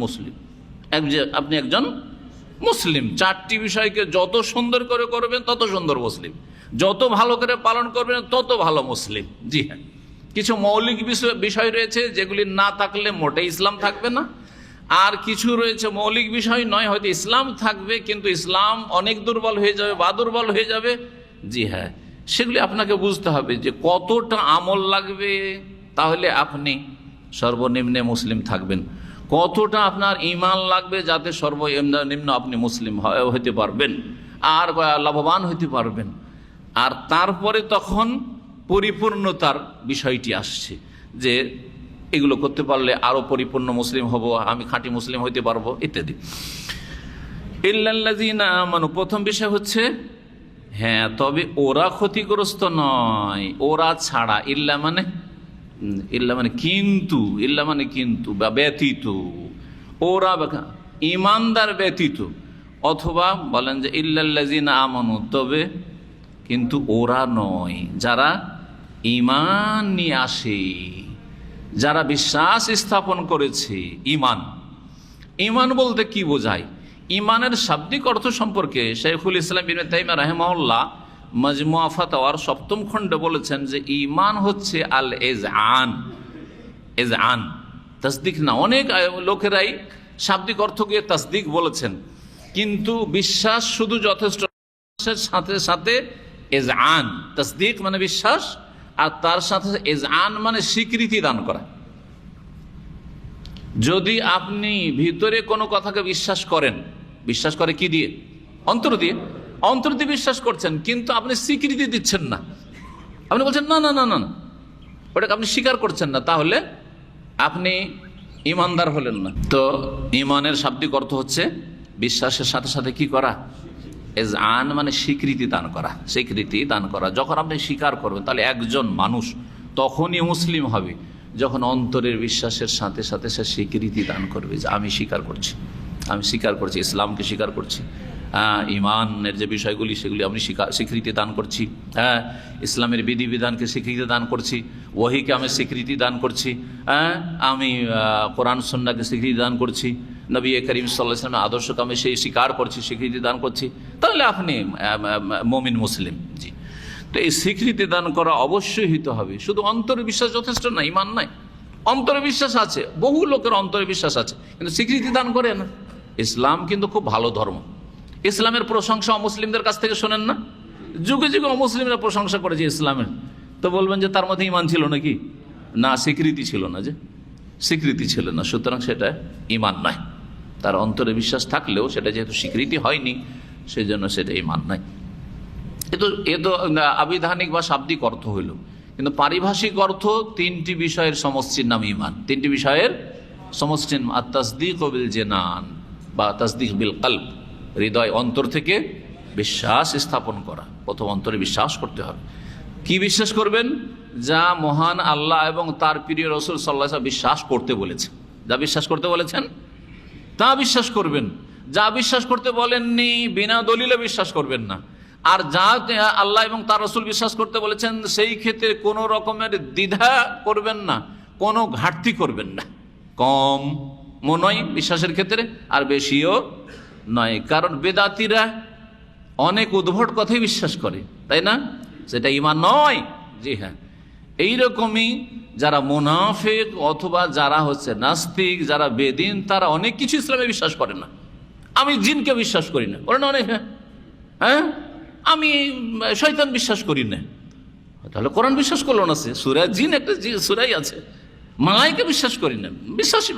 [SPEAKER 1] মুসলিম। চারটি বিষয়কে যত সুন্দর করে করবেন তত সুন্দর মুসলিম, যত ভালো করে পালন করবেন তত ভালো মুসলিম। জি হ্যাঁ, কিছু মৌলিক বিষয় রয়েছে যেগুলি না থাকলে মোটে ইসলাম থাকবে না, আর কিছু রয়েছে মৌলিক বিষয় নয়, হয়তো ইসলাম থাকবে কিন্তু ইসলাম অনেক দুর্বল হয়ে যাবে বা দুর্বল হয়ে যাবে। জি হ্যাঁ, সেগুলি আপনাকে বুঝতে হবে যে কতটা আমল লাগবে, তাহলে আপনি সর্বনিম্নে মুসলিম থাকবেন। কতটা আপনার ঈমান লাগবে যাতে সর্বনিম্ন আপনি মুসলিম হতে পারবেন আর লাভবান হতে পারবেন। আর তারপরে তখন পরিপূর্ণতার বিষয়টি আসছে, যে এগুলো করতে পারলে আরো পরিপূর্ণ মুসলিম হব, আমি খাঁটি মুসলিম হইতে পারবো ইত্যাদি। ইল্লাল্লাযীনা আমানু, প্রথম বিষয় হচ্ছে হ্যাঁ, তবে ওরা ক্ষতিগ্রস্ত নয়, ওরা ছাড়া। ইল্লা মানে কিন্তু বা ব্যতীত, ওরা ঈমানদার ব্যতীত, অথবা বলেন যে ইল্লাল্লাযীনা আমানু, তবে কিন্তু ওরা নয়, যারা ঈমান নিয়ে আসে, যারা বিশ্বাস স্থাপন করেছে। ঈমান বলতে কি বোঝায়? ঈমানের শাব্দিক অর্থ সম্পর্কে শাইখুল ইসলাম ইবনে তাইমিয়া রাহিমাহুল্লাহ মাজমুআ ফাতাওয়ার 7ম খণ্ডে বলেছেন যে ঈমান হচ্ছে আল ইজআন, তাসদিক না। অনেক লোকেরাই শাব্দিক অর্থকে তাসদিক বলেছেন, কিন্তু বিশ্বাস শুধু যথেষ্ট, সাথে সাথে ইজআন, তাসদিক মানে বিশ্বাস, আর তার সাথে ইজআন মানে স্বীকৃতি দান করা। যদি আপনি ভিতরে কোনো কথাকে বিশ্বাস করে কি দিয়ে? অন্তর দিয়ে বিশ্বাস করছেন, কিন্তু আপনি স্বীকৃতি দিচ্ছেন না, আপনি বলছেন না না না না, ওটাকে আপনি স্বীকার করছেন না, তাহলে আপনি ঈমানদার হলেন না। তো ঈমানের শাব্দিক অর্থ হচ্ছে বিশ্বাসের সাথে সাথে কি করা? ইজআন মানে স্বীকৃতি দান করা। যখন আপনি স্বীকার করবেন, তাহলে একজন মানুষ তখনই মুসলিম হবে যখন অন্তরের বিশ্বাসের সাথে সাথে সে স্বীকৃতি দান করবে যে আমি স্বীকার করছি, ইসলামকে স্বীকার করছি, ঈমানের যে বিষয়গুলি সেগুলি আমি স্বীকৃতি দান করছি, ইসলামের বিধিবিধানকে স্বীকৃতি দান করছি, ওহীকে আমি স্বীকৃতি দান করছি, আমি কোরআন সুন্নাহকে স্বীকৃতি দান করছি, নবী করিম সাল্লাল্লাহু আলাইহি ওয়াসাল্লামের আদর্শকে আমি সেই স্বীকার করছি, স্বীকৃতি দান করছি, তাহলে আপনি মুমিন মুসলিম। জি, তো এই স্বীকৃতি দান করা অবশ্যই হইতে হবে। শুধু অন্তরে বিশ্বাস যথেষ্ট না, ইমান নাই। অন্তরে বিশ্বাস আছে, বহু লোকের অন্তরে বিশ্বাস আছে, কিন্তু স্বীকৃতি দান করে না। ইসলাম কিন্তু খুব ভালো ধর্ম। ইসলামের প্রশংসা অমুসলিমদের কাছ থেকে শোনেন না? যুগে যুগে অমুসলিমরা প্রশংসা করেছে ইসলামের, তো বলবেন যে তার মধ্যে ইমান ছিল নাকি? না, স্বীকৃতি ছিল না, যে স্বীকৃতি ছিল না, সুতরাং সেটা ইমান নয়। তার অন্তরে বিশ্বাস থাকলেও সেটা যেহেতু স্বীকৃতি হয়নি, সেই জন্য সেটা ইমান নয়। এ তো আবিধানিক বা শাব্দিক অর্থ হইল, কিন্তু পারিভাষিক অর্থ তিনটি বিষয়ের সমষ্টির নাম ইমান। তিনটি বিষয়ের সমষ্টির, আত-তাসদীক বিল জানান বা তাসদীক বিল কলব, হৃদয় অন্তর থেকে বিশ্বাস স্থাপন করা। প্রথম অন্তরে বিশ্বাস করতে হবে। কি বিশ্বাস করবেন? যা মহান আল্লাহ এবং তার প্রিয় রাসূল সাল্লাল্লাহু আলাইহি ওয়াসাল্লাম বিশ্বাস করতে বলেছেন, যা বিশ্বাস করতে বলেছেন তা বিশ্বাস করবেন। যা বিশ্বাস করতে বলেননি বিনা দলিলে বিশ্বাস করবেন না। আর যা আল্লাহ এবং তার রাসূল বিশ্বাস করতে বলেছেন সেই ক্ষেত্রে কোনো রকমের দ্বিধা করবেন না, কোনো ঘাটতি করবেন না। কম নয় বিশ্বাসের ক্ষেত্রে, আর বেশিও নয়। কারণ বেদাতিরা অনেক উদ্ভট কথাই বিশ্বাস করে, তাই না? সেটা ঈমান নয়। জি হ্যাঁ, এইরকমই যারা মুনাফিক অথবা যারা হচ্ছে নাস্তিক, যারা বেদিন, তারা অনেক কিছু ইসলামে বিশ্বাস করে না। আমি জিনকে বিশ্বাস করি না, বলেন অনেক। হ্যাঁ, আমি শয়তান বিশ্বাস করি না। তাহলে কোরআন বিশ্বাস করলো না সে? সূরা জিন একটা সূরাই আছে। মালাইকা বিশ্বাস করি না, বিশ্বাসী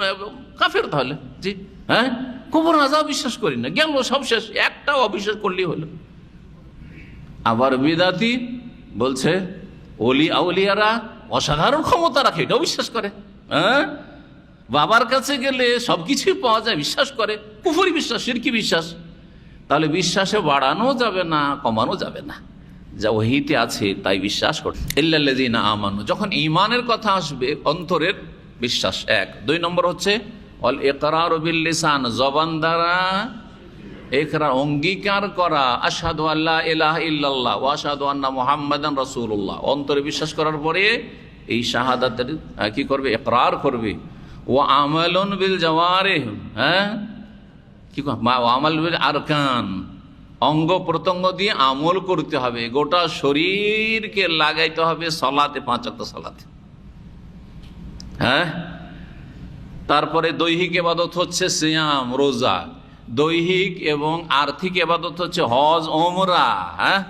[SPEAKER 1] কাফের তাহলে। জি হ্যাঁ, কবর আযাব বিশ্বাস করি না, গেল সব শেষ, একটাও অবিশ্বাস করলেই হলো। আবার বিদাতি বলছে ওলি আউলিয়ারা অসাধারণ ক্ষমতা রাখে, এটাও বিশ্বাস করে। হ্যাঁ, বাবার কাছে গেলে সবকিছুই পাওয়া যায়, বিশ্বাস করে। কুফরি বিশ্বাস, শিরকি বিশ্বাস। তাহলে বিশ্বাসে বাড়ানো যাবে না, কমানো যাবে না, যা ওহীতে আছে তাই বিশ্বাস করতে। ইল্লাল্লাযীনা আমানু, যখন ঈমানের কথা আসবে অন্তরের বিশ্বাস এক। 2 নম্বর হচ্ছে অল ইকরারু বিল লিসান, জবান দ্বারা ইকরার অঙ্গীকার করা, আশহাদু আল্লা ইলাহা ইল্লাল্লাহ ওয়া আশহাদু আন্না মুহাম্মাদান রাসূলুল্লাহ। অন্তরে বিশ্বাস করার পরে এই শাহাদাতের কি করবে? ইকরার করবে। ওয়া আমালুন বিল জাওয়ারিহ, হ্যাঁ কি আমাল বিল আরকান, অঙ্গ প্রত্যঙ্গ দিয়ে আমল করতে হবে। গোটা শরীরকে লাগাইতে হবে সালাতে, 5 ওয়াক্ত সালাতে। হ্যাঁ, তারপরে দৈহিক ইবাদত হচ্ছে সিয়াম, রোজা। দৈহিক এবং আর্থিক ইবাদত হচ্ছে হজ, ওমরা। হ্যাঁ,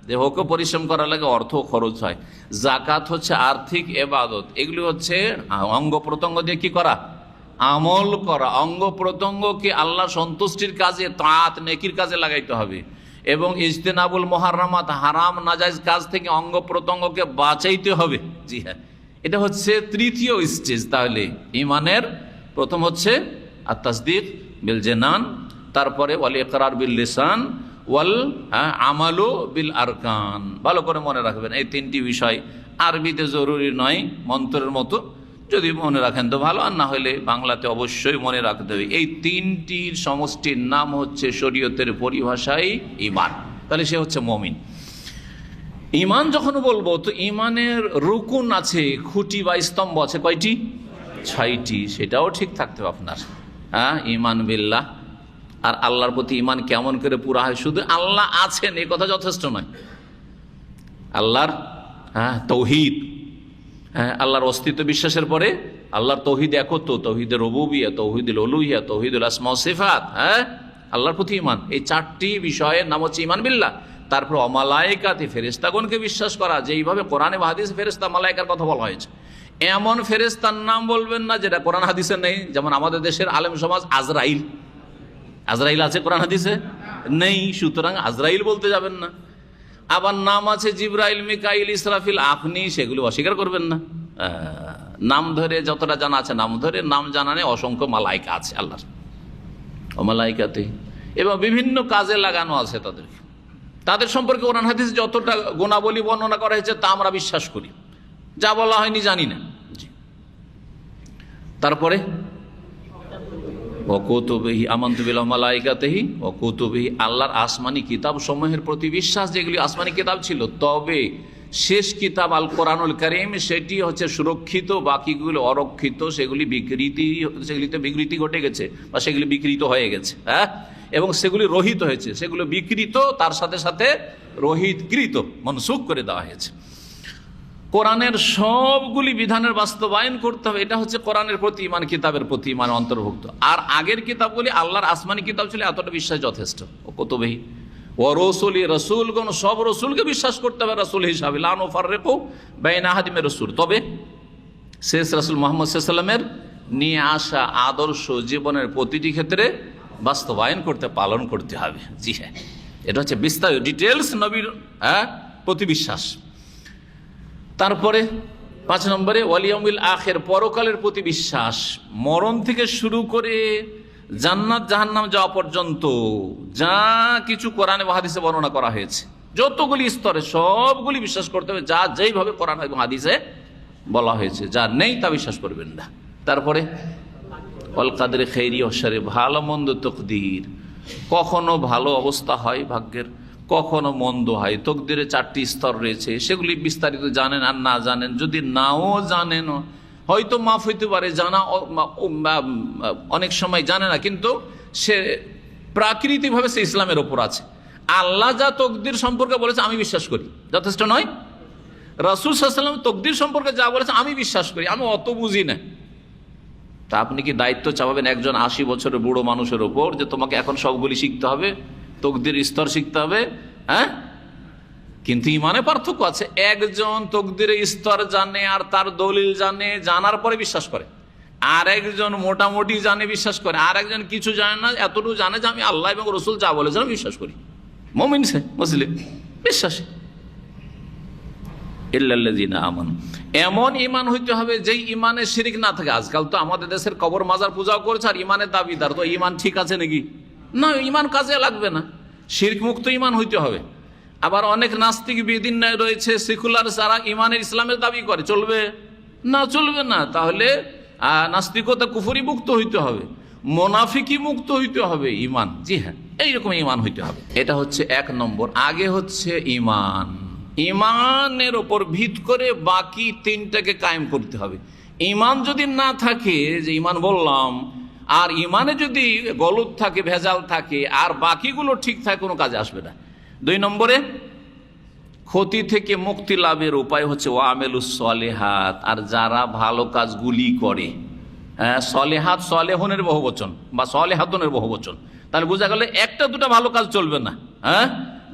[SPEAKER 1] দেহকে পরিশ্রম করা লাগে, অর্থ খরচ হয়। যাকাত হচ্ছে আর্থিক ইবাদত। এগুলি হচ্ছে অঙ্গ প্রত্যঙ্গ দিয়ে কি করা? আমল করা। অঙ্গ প্রত্যঙ্গকে আল্লাহ সন্তুষ্টির কাজে, তাআত নেকির কাজে লাগাইতে হবে। এবং ইজতিনাবুল মুহাররামাত, হারাম নাজায়েজ কাজ থেকে অঙ্গ প্রত্যঙ্গকে বাঁচাইতে হবে। জি হ্যাঁ, এটা হচ্ছে তৃতীয় স্টেজ। তাহলে ঈমানের প্রথম হচ্ছে আত-তাসদীক বিল জানান, তারপরে ওয়াল ইকরার বিল লিসান, ওয়াল আমালু বিল আরকান। ভালো করে মনে রাখবেন এই তিনটি বিষয়। আরবিতে জরুরি নয়, মন্ত্রের মতো, যদি মনে রাখেন তো ভালো, আর না হলে বাংলাতে অবশ্যই মনে রাখতে হবে। এই তিনটির সমষ্টির নাম হচ্ছে শরীয়তের পরিভাষায় ঈমান। তাহলে সে হচ্ছে মুমিন। ঈমান যখন বলবো তো ঈমানের রুকুন আছে, খুঁটি বা স্তম্ভ আছে কয়টি? 6টি। সেটাও ঠিক থাকতে হবে আপনার। হ্যাঁ, ঈমান বিল্লাহ, আর আল্লাহর প্রতি ঈমান কেমন করে পুরা হয়? শুধু আল্লাহ আছেন এই কথা যথেষ্ট নয়। আল্লাহর তৌহিদ, হ্যাঁ, আল্লাহর অস্তিত্ব বিশ্বাসের পরে আল্লাহর তৌহিদ একত্ব, তৌহিদে রুবুবিয়্যাহ, তৌহিদুল উলুহিয়্যাহ, তৌহিদুল আসমা ওয়া সিফাত। হ্যাঁ, আল্লাহর প্রতি ঈমান, এই 4টি বিষয়ের নাম হচ্ছে ঈমান বিল্লাহ। তারপর অমালায়েকাতি, ফেরেশতাগণকে বিশ্বাস করা, যেইভাবে কোরআনে বা হাদিসে ফেরেশতা মালায়েকার কথা বলা হয়েছে। এমন ফেরেশতার নাম বলবেন না যেটা কোরআন হাদিসে নেই। যেমন আমাদের দেশের আলেম সমাজ আজরাইল, আজরাইল আছে কোরআন হাদিসে নেই, সুতরাং আজরাইল বলতে যাবেন না। আবার নাম আছে জিবরাইল, মিকাইল, ইসরাফিল, আপনি সেগুলো অস্বীকার করবেন না। নাম ধরে যতটা জানা আছে নাম ধরে, নাম জানা নেই অসংখ্য মালাইকা আছে আল্লাহর, মালাইকাতে, এবং বিভিন্ন কাজে লাগানো আছে তাদেরকে। তাদের সম্পর্কে কোরআন হাদিসে যতটা গুণাবলী বর্ণনা করা হয়েছে তা আমরা বিশ্বাস করি, যা বলা হয়নি জানি না। তারপরে ওয়াকুতুবিহি আমানতু বিল্লাহি ওয়া মালাইকাতিহি ওয়াকুতুবিহি, আল্লাহর আসমানি কিতাব সমূহের প্রতি বিশ্বাস, যেগুলি আসমানি কিতাব ছিল। তবে শেষ কিতাব আল কোরআনুল কারীম সেটি হচ্ছে সুরক্ষিত, বাকিগুলো অরক্ষিত, সেগুলিতে বিকৃতি ঘটে গেছে বা সেগুলি বিকৃত হয়ে গেছে, হ্যাঁ, এবং সেগুলি রহিত হয়েছে, সেগুলো বিকৃত, তার সাথে সাথে রহিতকৃত, মনসুখ করে দেওয়া হয়েছে। কোরআনের সবগুলি বিধানের বাস্তবায়ন করতে হবে, এটা হচ্ছে কোরআনের প্রতি ইমান, কিতাবের প্রতি ইমান অন্তর্ভুক্ত। আর আগের কিতাবগুলি আল্লাহর আসমানি কিতাব ছিল, এতটা বিশ্বাস যথেষ্ট। ও কুতুবিহি ও রসুলি, রসুলগণ সব রসুলকে বিশ্বাস করতে হবে রসুল হিসাবে, লা নুফাররিকু বাইনা আহাদিন মির রাসূল। তবে শেষ রাসূল মুহাম্মদ সাল্লাল্লাহু আলাইহি ওয়াসাল্লামের নিয়ে আসা আদর্শ জীবনের প্রতিটি ক্ষেত্রে বাস্তবায়ন করতে, পালন করতে হবে। জি হ্যাঁ, এটা হচ্ছে বিস্তারিত ডিটেলস নবীর প্রতি বিশ্বাস। তারপরে 5 নম্বরে ওয়াল ইয়াউমিল আখির, পরকালের প্রতি বিশ্বাস। মরণ থেকে শুরু করে জান্নাত জাহান্নাম যাওয়া পর্যন্ত যা কিছু কোরআনে বা হাদিসে বর্ণনা করা হয়েছে, যতগুলি স্তরে সবগুলি বিশ্বাস করতে হবে, যা যেইভাবে কোরআন এবং হাদিসে বলা হয়েছে। যা নেই তা বিশ্বাস করবেন না। তারপরে ওয়াল কাদরি খাইরি ওয়া শাররি, ভালো মন্দ তকদির, কখনো ভালো অবস্থা হয় ভাগ্যের, কখনো মন্দ হয়। তকদিরে 4টি স্তর রয়েছে, সেগুলি বিস্তারিত জানেন আর না জানেন, যদি নাও জানেন হয়তো মাফ হইতে পারে, জানা অনেক সময় জানে না, কিন্তু সে প্রাকৃতিকভাবে সে ইসলামের ওপর আছে। আল্লাহ যা তকদির সম্পর্কে বলেছে আমি বিশ্বাস করি, যথেষ্ট নয়? রাসূল সাল্লাল্লাহু আলাইহি ওয়াসাল্লাম তকদির সম্পর্কে যা বলেছে আমি বিশ্বাস করি, আমি অত বুঝি না। তা আপনি কি দায়িত্ব চাপাবেন একজন 80 বছরের বুড়ো মানুষের ওপর যে তোমাকে এখন সবগুলি শিখতে হবে, তকদির স্তর শিখতে হবে? হ্যাঁ, কিন্তু ইমানে পার্থক্য আছে। একজন তকদিরের স্তর জানে আর তার দলিল জানে, জানার পরে বিশ্বাস করে। আর একজন মোটামুটি জানে, বিশ্বাস করে। আর একজন কিছু জানে না, এতটুকু জানে যে আমি আল্লাহ এবং রসুল যা বলেছেন বিশ্বাস করি, মুমিন সে, মুসলিম, বিশ্বাসী। ইল্লাল্লাযীনা আমানু, এমন ইমান হইতে হবে যেই ইমানে শিরিক না থাকে। আজকাল তো আমাদের দেশের কবর মাজার পূজাও করছে আর ইমানের দাবিদার, তো ইমান ঠিক আছে নাকি? না, ইমান কাজে লাগবে না, শিরক মুক্ত ইমান হইতে হবে। আবার অনেক নাস্তিক বেদিন রয়েছে, সেকুলার, যারা ইমানের ইসলামের দাবি করে, চলবে না? চলবে না। তাহলে নাস্তিকতা কুফরি মুক্ত হইতে হবে, মোনাফিকি মুক্ত হইতে হবে ইমান। জি হ্যাঁ, এইরকম ইমান হইতে হবে। এটা হচ্ছে 1 নম্বর। আগে হচ্ছে ইমান, ইমানের ওপর ভিত করে বাকি 3টাকে কায়েম করতে হবে। ইমান যদি না থাকে, যে ইমান বললাম, আর ইমানে যদি গলত থাকে, ভেজাল থাকে, আর বাকিগুলো ঠিক থাকে, কোনো কাজে আসবে না। 2 নম্বরে ক্ষতি থেকে মুক্তি লাভের উপায় হচ্ছে ওয়ামেলুস সলেহাত, আর যারা ভালো কাজগুলি করে, সলেহাত সলেহনের বহুবচন বা সলেহাতনের বহুবচন, তাহলে বোঝা গেল 1টা 2টা ভালো কাজ চলবে না। হ্যাঁ,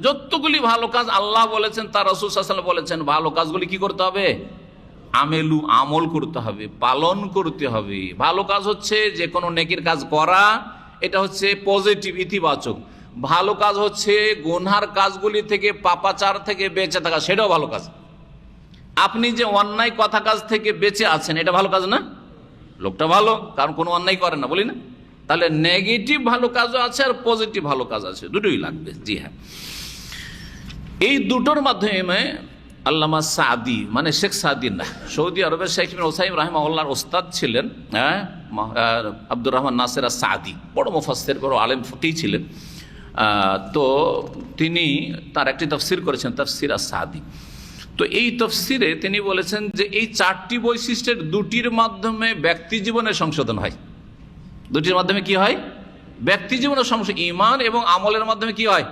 [SPEAKER 1] যতগুলি ভালো কাজ আল্লাহ বলেছেন, তার রাসূল সাল্লাল্লাহু আলাইহি ওয়াসাল্লাম বলেছেন, ভালো কাজগুলি কি করতে হবে? আমল করতে হবে, পালন করতে হবে। ভালো কাজ হচ্ছে যে কোনো নেকির কাজ করা, এটা হচ্ছে পজিটিভ, ইতিবাচক। ভালো কাজ হচ্ছে গুনহার কাজগুলি থেকে, পাপাচার থেকে বেঁচে থাকা, সেটাও ভালো কাজ। আপনি যে অন্যায় কথা কাজ থেকে বেঁচে আছেন, এটা ভালো কাজ না? লোকটা ভালো, কারণ কোনো অন্যায় করে না, বলি না? তাহলে নেগেটিভ ভালো কাজও আছে আর পজিটিভ ভালো কাজ আছে, দুটোই লাগবে। জি হ্যাঁ, এই দুটোর মাধ্যমে আল্লামা সাদি, মানে শেখ সাদি না, সৌদি আরবের শেখ ইবনে উসাইম রাহিমাহুল্লাহর ওস্তাদ ছিলেন, আব্দুর রহমান নাসির আস-সাদি, বড় মুফাসসির, বড় আলেম, ফকিহ ছিলেন। তো তিনি তার একটি তাফসির করেছেন, তাফসির আস-সাদি। তো এই তাফসিরে তিনি বলেছেন যে এই 4টি বৈশিষ্ট্যের 2টির মাধ্যমে ব্যক্তি জীবনের সংশোধন হয়। 2টির মাধ্যমে কি হয়? ব্যক্তি জীবনের সংশোধন। ঈমান এবং আমলের মাধ্যমে কি হয়?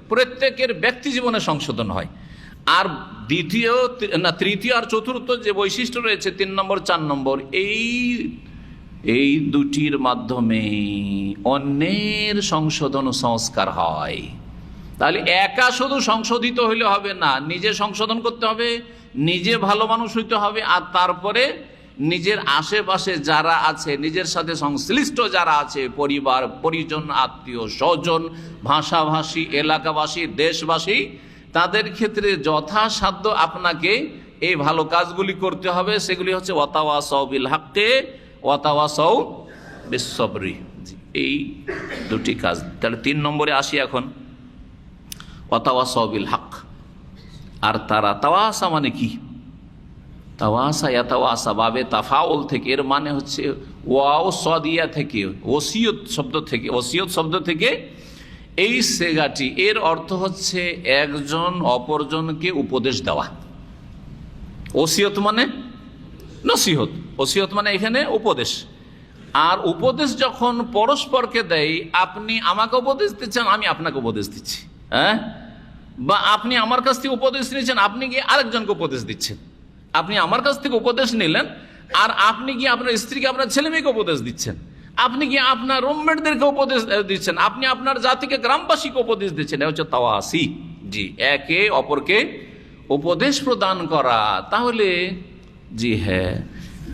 [SPEAKER 1] প্রত্যেকের ব্যক্তি জীবনের সংশোধন হয়। আর তৃতীয় আর চতুর্থ যে বৈশিষ্ট্য রয়েছে, 3 নম্বর 4 নম্বর, এই 2টির মাধ্যমে অন্যের সংশোধন সংস্কার হয়। তাহলে একা শুধু সংশোধিত হইলে হবে না, নিজে সংশোধন করতে হবে, নিজে ভালো মানুষ হইতে হবে, আর তারপরে নিজের আশেপাশে যারা আছে, নিজের সাথে সংশ্লিষ্ট যারা আছে, পরিবার পরিজন, আত্মীয় স্বজন, ভাষাভাষী, এলাকাবাসী, দেশবাসী, তাদের ক্ষেত্রে যথাসাধ্য আপনাকে এই ভালো কাজগুলি করতে হবে। সেগুলি হচ্ছে ওয়াতাওয়াসাউ বিল হাক্কি ওয়াতাওয়াসাউ বিস সবরি। এই 2টি কাজ। তাহলে 3 নম্বরে আসি এখন, ওয়াতাওয়াসাউ বিল হক। আর তারা, তাওয়াসা মানে কি? তাওয়াসা ইয়াতাওয়াসা বাবে তাফাউল থেকে, এর মানে হচ্ছে ওয়াও সদিয়া থেকে, ওসিয়ত শব্দ থেকে এই সেগাটি, এর অর্থ হচ্ছে একজন অপরজনকে উপদেশ দেওয়া। ওসিয়ত মানে নসিহত, ওসিয়ত মানে এখানে উপদেশ। আর উপদেশ যখন পরস্পরকে দেয়, আপনি আমাকে উপদেশ দিচ্ছেন, আমি আপনাকে উপদেশ দিচ্ছি, হ্যাঁ, বা আপনি আমার কাছ থেকে উপদেশ নিয়েছেন, আপনি গিয়ে আরেকজনকে উপদেশ দিচ্ছেন। আপনি আমার কাছ থেকে উপদেশ নিলেন, আর আপনি গিয়ে আপনার স্ত্রীকে, আপনার ছেলে মেয়েকে উপদেশ দিচ্ছেন, আপনি গিয়ে আপনার রুমমেটদেরকে উপদেশ দিচ্ছেন, আপনি আপনার জাতিকে, গ্রামবাসীকে উপদেশ দিচ্ছেন। এটা হচ্ছে তাওয়াসি। জি, একে অপরকে উপদেশ প্রদান করা। তাহলে জি হ্যাঁ,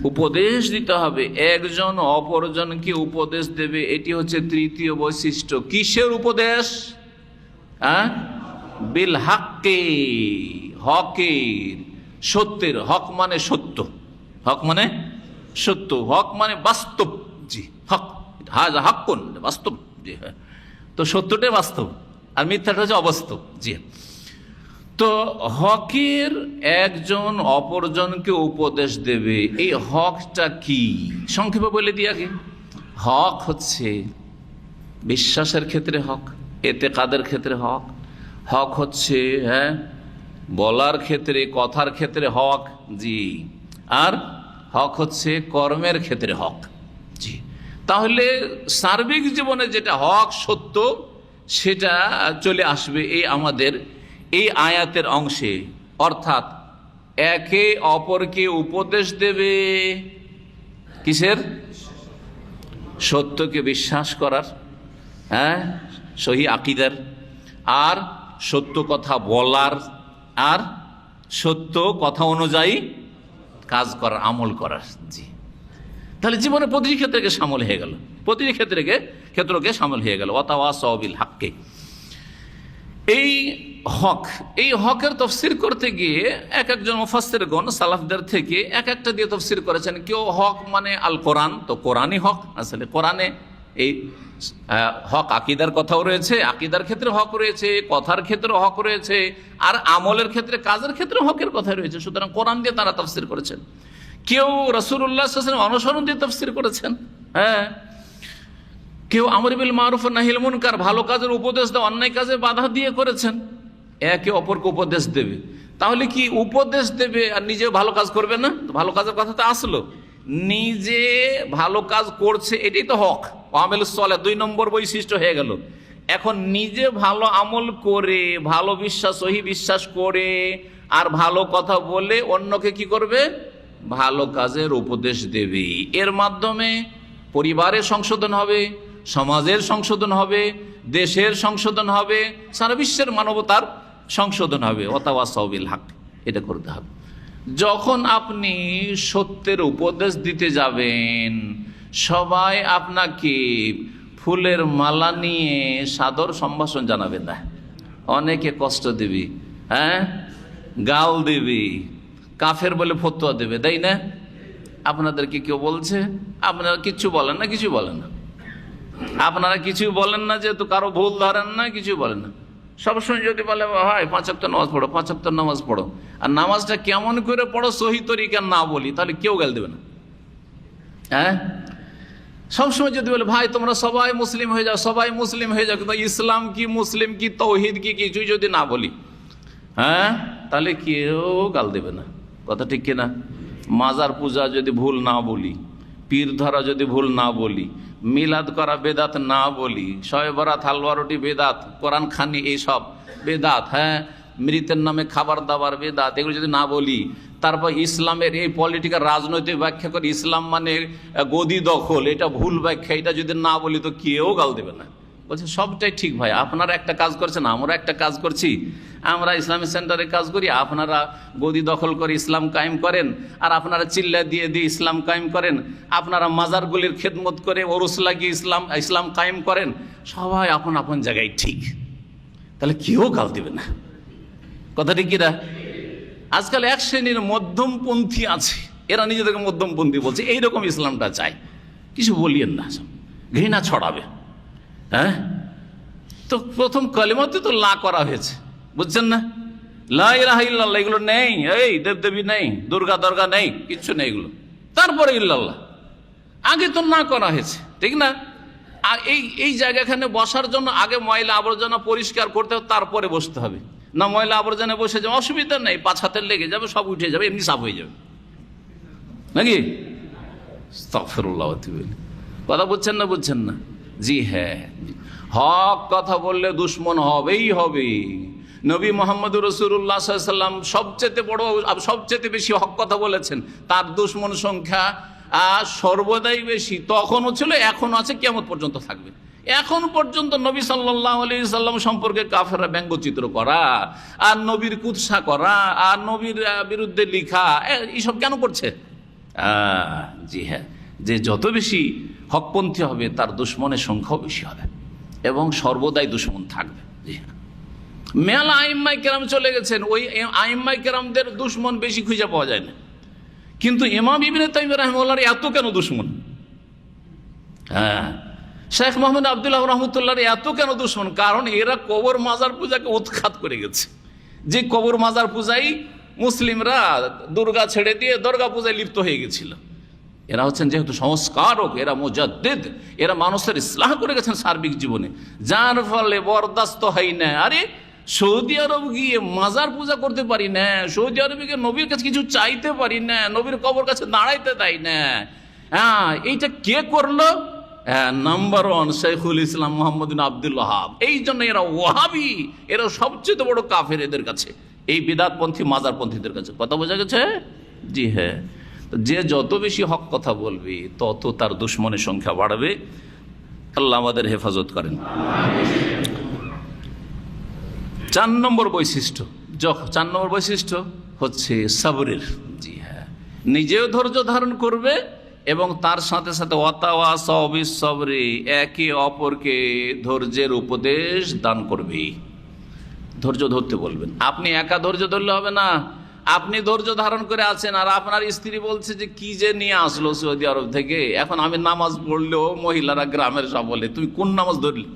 [SPEAKER 1] উপদেশ দিতে হবে, একজন অপরজনকে উপদেশ দেবে। এটি হচ্ছে তৃতীয় বৈশিষ্ট্য। কিসের উপদেশ? হ্যাঁ, বিল হাক্কে, হকের, সত্যের। হক মানে সত্য, হক মানে সত্য, হক মানে বাস্তব। জি, হক হাজা হাক্কুন, বাস্তব। জি হ্যাঁ, তো সত্যটাই বাস্তব আর মিথ্যাটা হচ্ছে অবাস্তব। জি, তো হকের একজন অপরজনকে উপদেশ দেবে। এই হকটা কি সংক্ষেপে বলে দিই আগে। হক হচ্ছে বিশ্বাসের ক্ষেত্রে হক, এতেকাদের ক্ষেত্রে হক, হক হচ্ছে হ্যাঁ বলার ক্ষেত্রে, কথার ক্ষেত্রে হক। জি, আর হক হচ্ছে কর্মের ক্ষেত্রে হক। জি, তাহলে সার্বিক জীবনে যেটা হক, সত্য, সেটা চলে আসবে এই আমাদের এই আয়াতের অংশে। অর্থাৎ একে অপরকে উপদেশ দেবে কিসের? সত্যকে বিশ্বাস করার, হ্যাঁ, সহি আকীদার, আর সত্য কথা বলার, আর সত্য কথা অনুযায়ী কাজ করার, আমল করার। জি, তাহলে জীবনে প্রতিটি ক্ষেত্রে সামিল হয়ে গেল, প্রতিটি ক্ষেত্রকে সামিল হয়ে গেল। ওয়াতাওয়াসাউ বিল হাক্কি। এই হক, এই হকের তফসির করতে গিয়ে এক একজন মুফাসসিরগণ সালাফদের থেকে এক একটা দিয়ে তফসির করেছেন। কেউ হক মানে আল কোরআন, তো কোরআনই হক। আসলে কোরআনে এই হক আকীদার কথাও রয়েছে, আকীদার ক্ষেত্রে হক রয়েছে, কথার ক্ষেত্রে হক রয়েছে, আর আমলের ক্ষেত্রে, কাজের ক্ষেত্রে হকের কথা রয়েছে। সুতরাং কোরআন দিয়ে তারা তফসির করেছেন। কেউ রাসূলুল্লাহ সাল্লাল্লাহু আলাইহি ওয়াসাল্লাম অনুসরণ দিয়ে তফসির করেছেন। হ্যাঁ, কেউ আমর বিল মারুফ ওয়া নাহিল মুনকার, ভালো কাজের উপদেশ দেওয়া, অন্যায় কাজে বাধা দিয়ে করেছেন। একে অপরকে উপদেশ দেবে। তাহলে কি উপদেশ দেবে আর নিজে ভালো কাজ করবে না? ভালো কাজের কথা তো আসলো, নিজে ভালো কাজ করছে, এটাই তো হক। আমেলুস সালেহ 2 নম্বর বৈশিষ্ট্য হয়ে গেল। এখন নিজে ভালো আমল করে, ভালো বিশ্বাস, সহি বিশ্বাস করে, আর ভালো কথা বলে অন্যকে কি করবে? ভালো কাজের উপদেশ দেবে। এর মাধ্যমে পরিবারের সংশোধন হবে, সমাজের সংশোধন হবে, দেশের সংশোধন হবে, সারা বিশ্বের মানবতার সংশোধন হবে। ওয়াতাওয়াসাউ বিল হক, এটা করতে হবে। যখন আপনি সত্যের উপদেশ দিতে যাবেন, সবাই আপনাকে ফুলের মালা নিয়ে সাদর সম্ভাষণ জানাবে না, অনেকে কষ্ট দেবে, হ্যাঁ, গাল দেবে, কাফের বলে ফতোয়া দেবে, তাই না? আপনাদেরকে কেউ বলছে? আপনারা কিছু বলেন না, কিছু বলেন না, আপনারা কিছু বলেন না, যেহেতু কারো ভুল ধরেন না, কিছু বলেন না। সবসময় যদি বলে ভাই 5 ওয়াক্ত নামাজ পড়ো, 5 ওয়াক্ত নামাজ পড়ো, আর নামাজটা কেমন করে পড়ো সহি তরিকা না বলি, তাহলে কেউ গাল দেবে না। হ্যাঁ, সবসময় যদি বলে ভাই তোমরা সবাই মুসলিম হয়ে যাও, সবাই মুসলিম হয়ে যাও, কিন্তু ইসলাম কি, মুসলিম কি, তৌহিদ কি, কিছুই যদি না বলি, হ্যাঁ, তাহলে কেউ গাল দেবে না। কথা ঠিক কিনা? মাজার পূজা যদি ভুল না বলি, পীর ধরা যদি ভুল না বলি, মিলাদ করা বেদাত না বলি, শবে বরাত, হালুয়া রুটি বেদাত, কোরআন খানি এইসব বেদাত, হ্যাঁ, মৃতের নামে খাবার দাবার বেদাত, এগুলো যদি না বলি, তারপর ইসলামের এই পলিটিক্যাল রাজনৈতিক ব্যাখ্যা করে ইসলাম মানে গদি দখল, এটা ভুল ব্যাখ্যা, এটা যদি না বলি তো কেউ গাল দেবে না। বলছে সবটাই ঠিক ভাই, আপনারা একটা কাজ করছেন, আমরা একটা কাজ করছি, আমরা ইসলামিক সেন্টারে কাজ করি, আপনারা গদি দখল করে ইসলাম কায়েম করেন, আর আপনারা চিল্লা দিয়ে দিয়ে ইসলাম কায়েম করেন, আপনারা মাজারগুলির খেদমত করে ওরস লাগিয়ে ইসলাম কায়েম করেন, সবাই আপন আপন জায়গায় ঠিক, তাহলে কেউ গাল দেবে না। কথা ঠিক কিনা? আজকাল এক শ্রেণীর মধ্যমপন্থী আছে, এরা নিজেদেরকে মধ্যমপন্থী বলছে, এইরকম ইসলামটা চাই, কিছু বলিয়েন না, ঘৃণা ছড়াবে। হ্যাঁ, তো প্রথম কালিমাতে তো লা করা হয়েছে, বুঝছেন না? লা ইলাহা ইল্লাল্লাহ এগুলো নেই, এই দেবদেবী নেই, দুর্গা দর্গা নেই, কিচ্ছু নেই এগুলো। তারপরে ইল্লাল্লাহ, আগে তো না করা হয়েছে, ঠিক না? আর এই জায়গাখানে বসার জন্য আগে ময়লা আবর্জনা পরিষ্কার করতে হবে, তারপরে বসতে হবে। না ময়লা আবর্জনে বসে যাবে, অসুবিধা নেই, 5 হাতের লেগে যাবে, সব উঠে যাবে, এমনি সাফ হয়ে যাবে নাকি? আস্তাগফিরুল্লাহ। কথা বুঝছেন না? বুঝছেন না? জি হ্যাঁ, হক কথা বললে দুশ্মন হবেই হবে। নবী মোহাম্মদ রাসূলুল্লাহ সাল্লাল্লাহু আলাইহি ওয়াসাল্লাম সবচেয়ে বড়, সবচেয়ে বেশি হক কথা বলেছেন। তার দুশ্মন সংখ্যা সর্বদাই বেশি, তখনও ছিল, এখনো আছে, কিয়ামত পর্যন্ত থাকবে। এখন পর্যন্ত নবী সাল্লাল্লাহু আলাইহি সাল্লাম সম্পর্কে কাফেররা ব্যঙ্গচিত্র করা, আর নবীর কুৎসা করা, আর নবীর বিরুদ্ধে লিখা, এইসব কেন করছে? জি হ্যাঁ, যে যত বেশি হকপন্থী হবে তার দুশ্মনের সংখ্যাও বেশি হবে এবং সর্বদাই দুশ্মন থাকবে। জি হ্যাঁ, মেলা আইম্মাই কেরাম চলে গেছেন, ওই আইম্মাই কেরামদের দুশ্মন বেশি খুঁজে পাওয়া যায় না, কিন্তু ইমাম ইবনে তাইমিয়া রাহিমাহুল্লাহর এত কেন দুশ্মন? হ্যাঁ, শেখ মোহাম্মদ আব্দুল্লাহ রহমতুল্লাহর এত কেন দুশ্মন? কারণ এরা কবর মাজার পূজাকে উৎখাত করে গেছে। যে কবর মাজার পূজাই মুসলিমরা দুর্গা ছেড়ে দিয়ে দুর্গা পূজায় লিপ্ত হয়ে গেছিল। এরা হচ্ছেন যেহেতু সংস্কারক, এরা মুজাদ্দিদ, এরা মানুষের ইসলাহ করে গেছেন সার্বিক জীবনে, যার ফলে বরদাস্ত হয় না। আরে সৌদি আরব গিয়ে মাজার পূজা করতে পারি না, সৌদি আরবে গিয়ে নবীর কাছে কিছু চাইতে পারি না, নবীর কবর কাছে দাঁড়াইতে দেয় না। হ্যাঁ, এইটা কে করলো? নাম্বার 1 শেখুল ইসলাম মোহাম্মদ বিন আব্দুল ওয়াহাব। এই জন্য এরা ওয়াহাবি, এরা সবচেয়ে বড় কাফের এদের কাছে, এই বিদআতপন্থী মাজারপন্থীদের কাছে। কথা বোঝা গেছে? জি হ্যাঁ, যে যত বেশি হক কথা বলবে তত তার দুশ্মনের সংখ্যা বাড়বে। আল্লাহ আমাদের হেফাজত করেন। 4 নম্বর বৈশিষ্ট্য, 4 নম্বর বৈশিষ্ট্য হচ্ছে সবরের। জি হ্যাঁ, নিজেও ধৈর্য ধারণ করবে এবং তার সাথে সাথে ওয়াতাওয়াসাউ বিস-সবরি, একে অপরকে ধৈর্যের উপদেশ দান করবে। ধৈর্য ধরতে বলবেন। আপনি একা ধৈর্য ধরলে হবে না। আপনি ধৈর্য ধারণ করে আছেন আর আপনার স্ত্রী বলছে যে কি যে নিয়ে আসলো সৌদি আরব থেকে, এখন আমি নামাজ পড়লেও মহিলারা গ্রামের সব বলে তুমি কোন নামাজ ধরলি?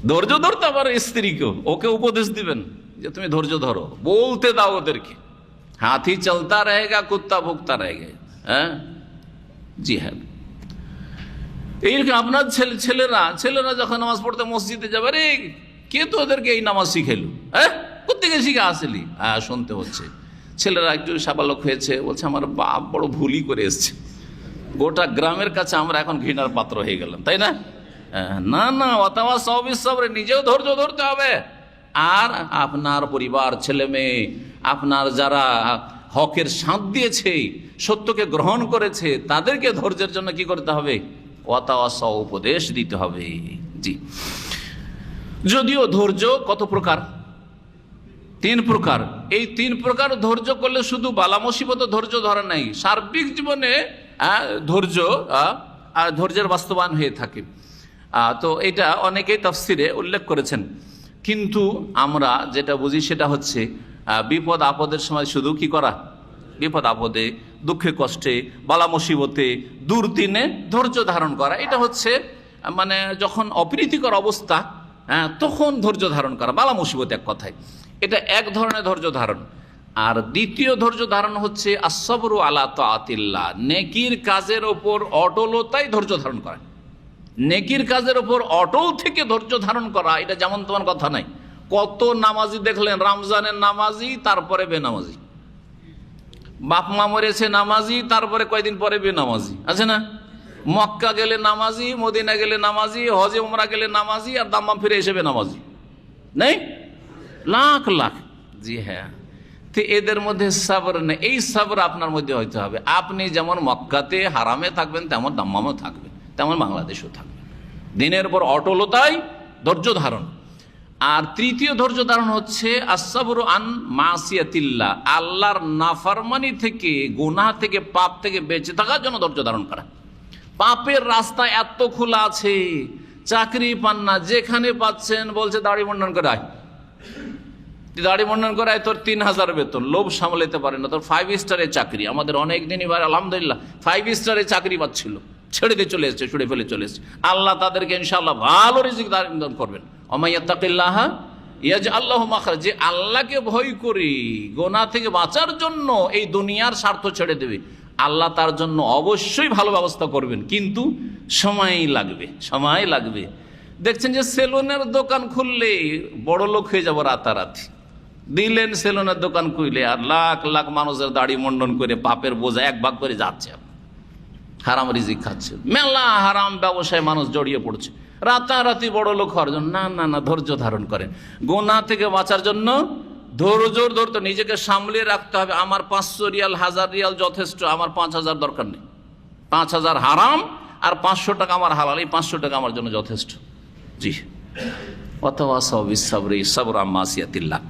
[SPEAKER 1] ধৈর্য ধরতে আবার স্ত্রীকেও, ওকে উপদেশ দিবেন যে তুমি ধৈর্য ধরো, বলতে দাও ওদেরকে। হাতি চলতা রহেগা, কুত্তা ভুগতা রহেগা। হ্যাঁ, জি হ্যাঁ, এইরকম আপনার ছেলেরা যখন নামাজ পড়তে মসজিদে যাবে, রে কে তো ওদেরকে এই নামাজ শিখেলো? হ্যাঁ, কোথেকে শিখে আসলি? হ্যাঁ, শুনতে হচ্ছে। ছেলেরা একটু সাবালক হয়েছে, বলছে আমার বাপ বড় ভুলই করে এসছে, গোটা গ্রামের কাছে আমরা এখন ঘৃণার পাত্র হয়ে গেলাম, তাই না? না না, ওয়াতাওয়াসাউ বিস-সবর, নিজেও ধৈর্য ধরতে হবে, আর আপনার পরিবার, ছেলে মেয়ে, আপনার যারা হকের সাথ দিয়েছে, সত্যকে গ্রহণ করেছে, তাদেরকে ধৈর্যের জন্য কি করতে হবে? ওয়াতাওয়াসাউ, উপদেশ দিতে হবে। জি, যদিও ধৈর্য কত প্রকার? 3 প্রকার। এই 3 প্রকার ধৈর্য করলে শুধু বালা মুসিবত ধৈর্য ধরা নাই, সার্বিক জীবনে ধৈর্যের বাস্তবায়ন হয়ে থাকে। তো এটা অনেকেই তাফসিরে উল্লেখ করেছেন, কিন্তু আমরা যেটা বুঝি সেটা হচ্ছে বিপদ আপদের সময় শুধু কি করা? বিপদ আপদে, দুঃখে কষ্টে, বালা মুসিবতে, দুর্দিনে ধৈর্য ধারণ করা। এটা হচ্ছে মানে যখন অপ্রীতিকর অবস্থা, তখন ধৈর্য ধারণ করা, বালা মুসিবত এক কথায়। এটা এক ধরনের ধৈর্য ধারণ। আর দ্বিতীয় ধৈর্য ধারণ হচ্ছে আস-সবরু আলা তাআতিল্লাহ, নেকির কাজের ওপর অটলতাই ধৈর্য ধারণ করা। নেকির কাজের ওপর অটল থেকে ধৈর্য ধারণ করা, এটা যেমন তোমার কথা নাই। কত নামাজি দেখলেন, রমজানের নামাজি, তারপরে বেনামাজি। বাপ মা মরেছে নামাজি, তারপরে কয়দিন পরে বেনামাজি, আছে না? মক্কা গেলে নামাজি, মদিনা গেলে নামাজি, হজে উমরা গেলে নামাজি, আর দাম্মাম ফিরে এসে বেনামাজি নেই, লাখ লাখ। জি হ্যাঁ, তো এদের মধ্যে সবর নেই। এই সবর আপনার মধ্যে হইতে হবে। আপনি যেমন মক্কাতে হারামে থাকবেন, তেমন দাম্মামও থাকবেন, তেমন বাংলাদেশেও থাকবেন। দিনের পর অটলতাই ধৈর্য ধারণ। আর তৃতীয় ধৈর্য ধারণ হচ্ছে আস-সাবরু আন মাসিয়াতিল্লাহ, আল্লাহর নাফরমানি থেকে, গুনাহ থেকে, পাপ থেকে বেঁচে থাকার জন্য ধৈর্য ধারণ করা। পাপের রাস্তা এত খোলা আছে, চাকরি পান না, যেখানে পাচ্ছেন বলছে দাড়ি মুন্ডন করে আয়, দাড়ি মুন্ডন করে আয়, তোর 3000 বেতন, লোভ সামলাতে পারে না, তোর 5 স্টারের চাকরি। আমাদের অনেক দিনই ভাই আলহামদুলিল্লাহ 5 স্টারের চাকরি পাচ্ছিল, ছেড়ে দিয়ে চলে এসছে, ছুড়ে ফেলে চলে এসছে। আল্লাহ তাদেরকে ইনশাআল্লাহ ভালো রিজিক দান করবেন। ওমাইয়াত্তাকিল্লাহ ইয়াজআল লাহু মাখরাজ, যে আল্লাহকে ভয় করি গুনাহ থেকে বাঁচার জন্য এই দুনিয়ার স্বার্থ ছেড়ে দেবে, আল্লাহ তার জন্য অবশ্যই ভালো ব্যবস্থা করবেন, কিন্তু সময় লাগবে, সময় লাগবে। দেখছেন যে সেলুনের দোকান খুললে বড় লোক হয়ে যাব রাতারাতি। দিলেন সেলুনের দোকান খুললে আর লাখ লাখ মানুষের দাড়ি মন্ডন করে পাপের বোঝা এক ভাগ করে যাচ্ছে, হারাম রিজিক খাচ্ছে, মেলা হারাম ব্যবসায় মানুষ জড়িয়ে পড়ছে রাতারাতি বড় লোক হওয়ার জন্য। না না না, ধৈর্য ধারণ করেন। গুনাহ থেকে বাঁচার জন্য ধৈর্য ধরতে, নিজেকে সামলিয়ে রাখতে হবে। আমার 500 রিয়াল 1000 রিয়াল যথেষ্ট, আমার 5000 দরকার নেই। 5000 হারাম আর 500 টাকা আমার হালাল, এই 500 টাকা আমার জন্য যথেষ্ট। জি, ওয়াতাওয়াসাউ বিস সাবরি সাবরা মাসিয়াতিল্লাহ।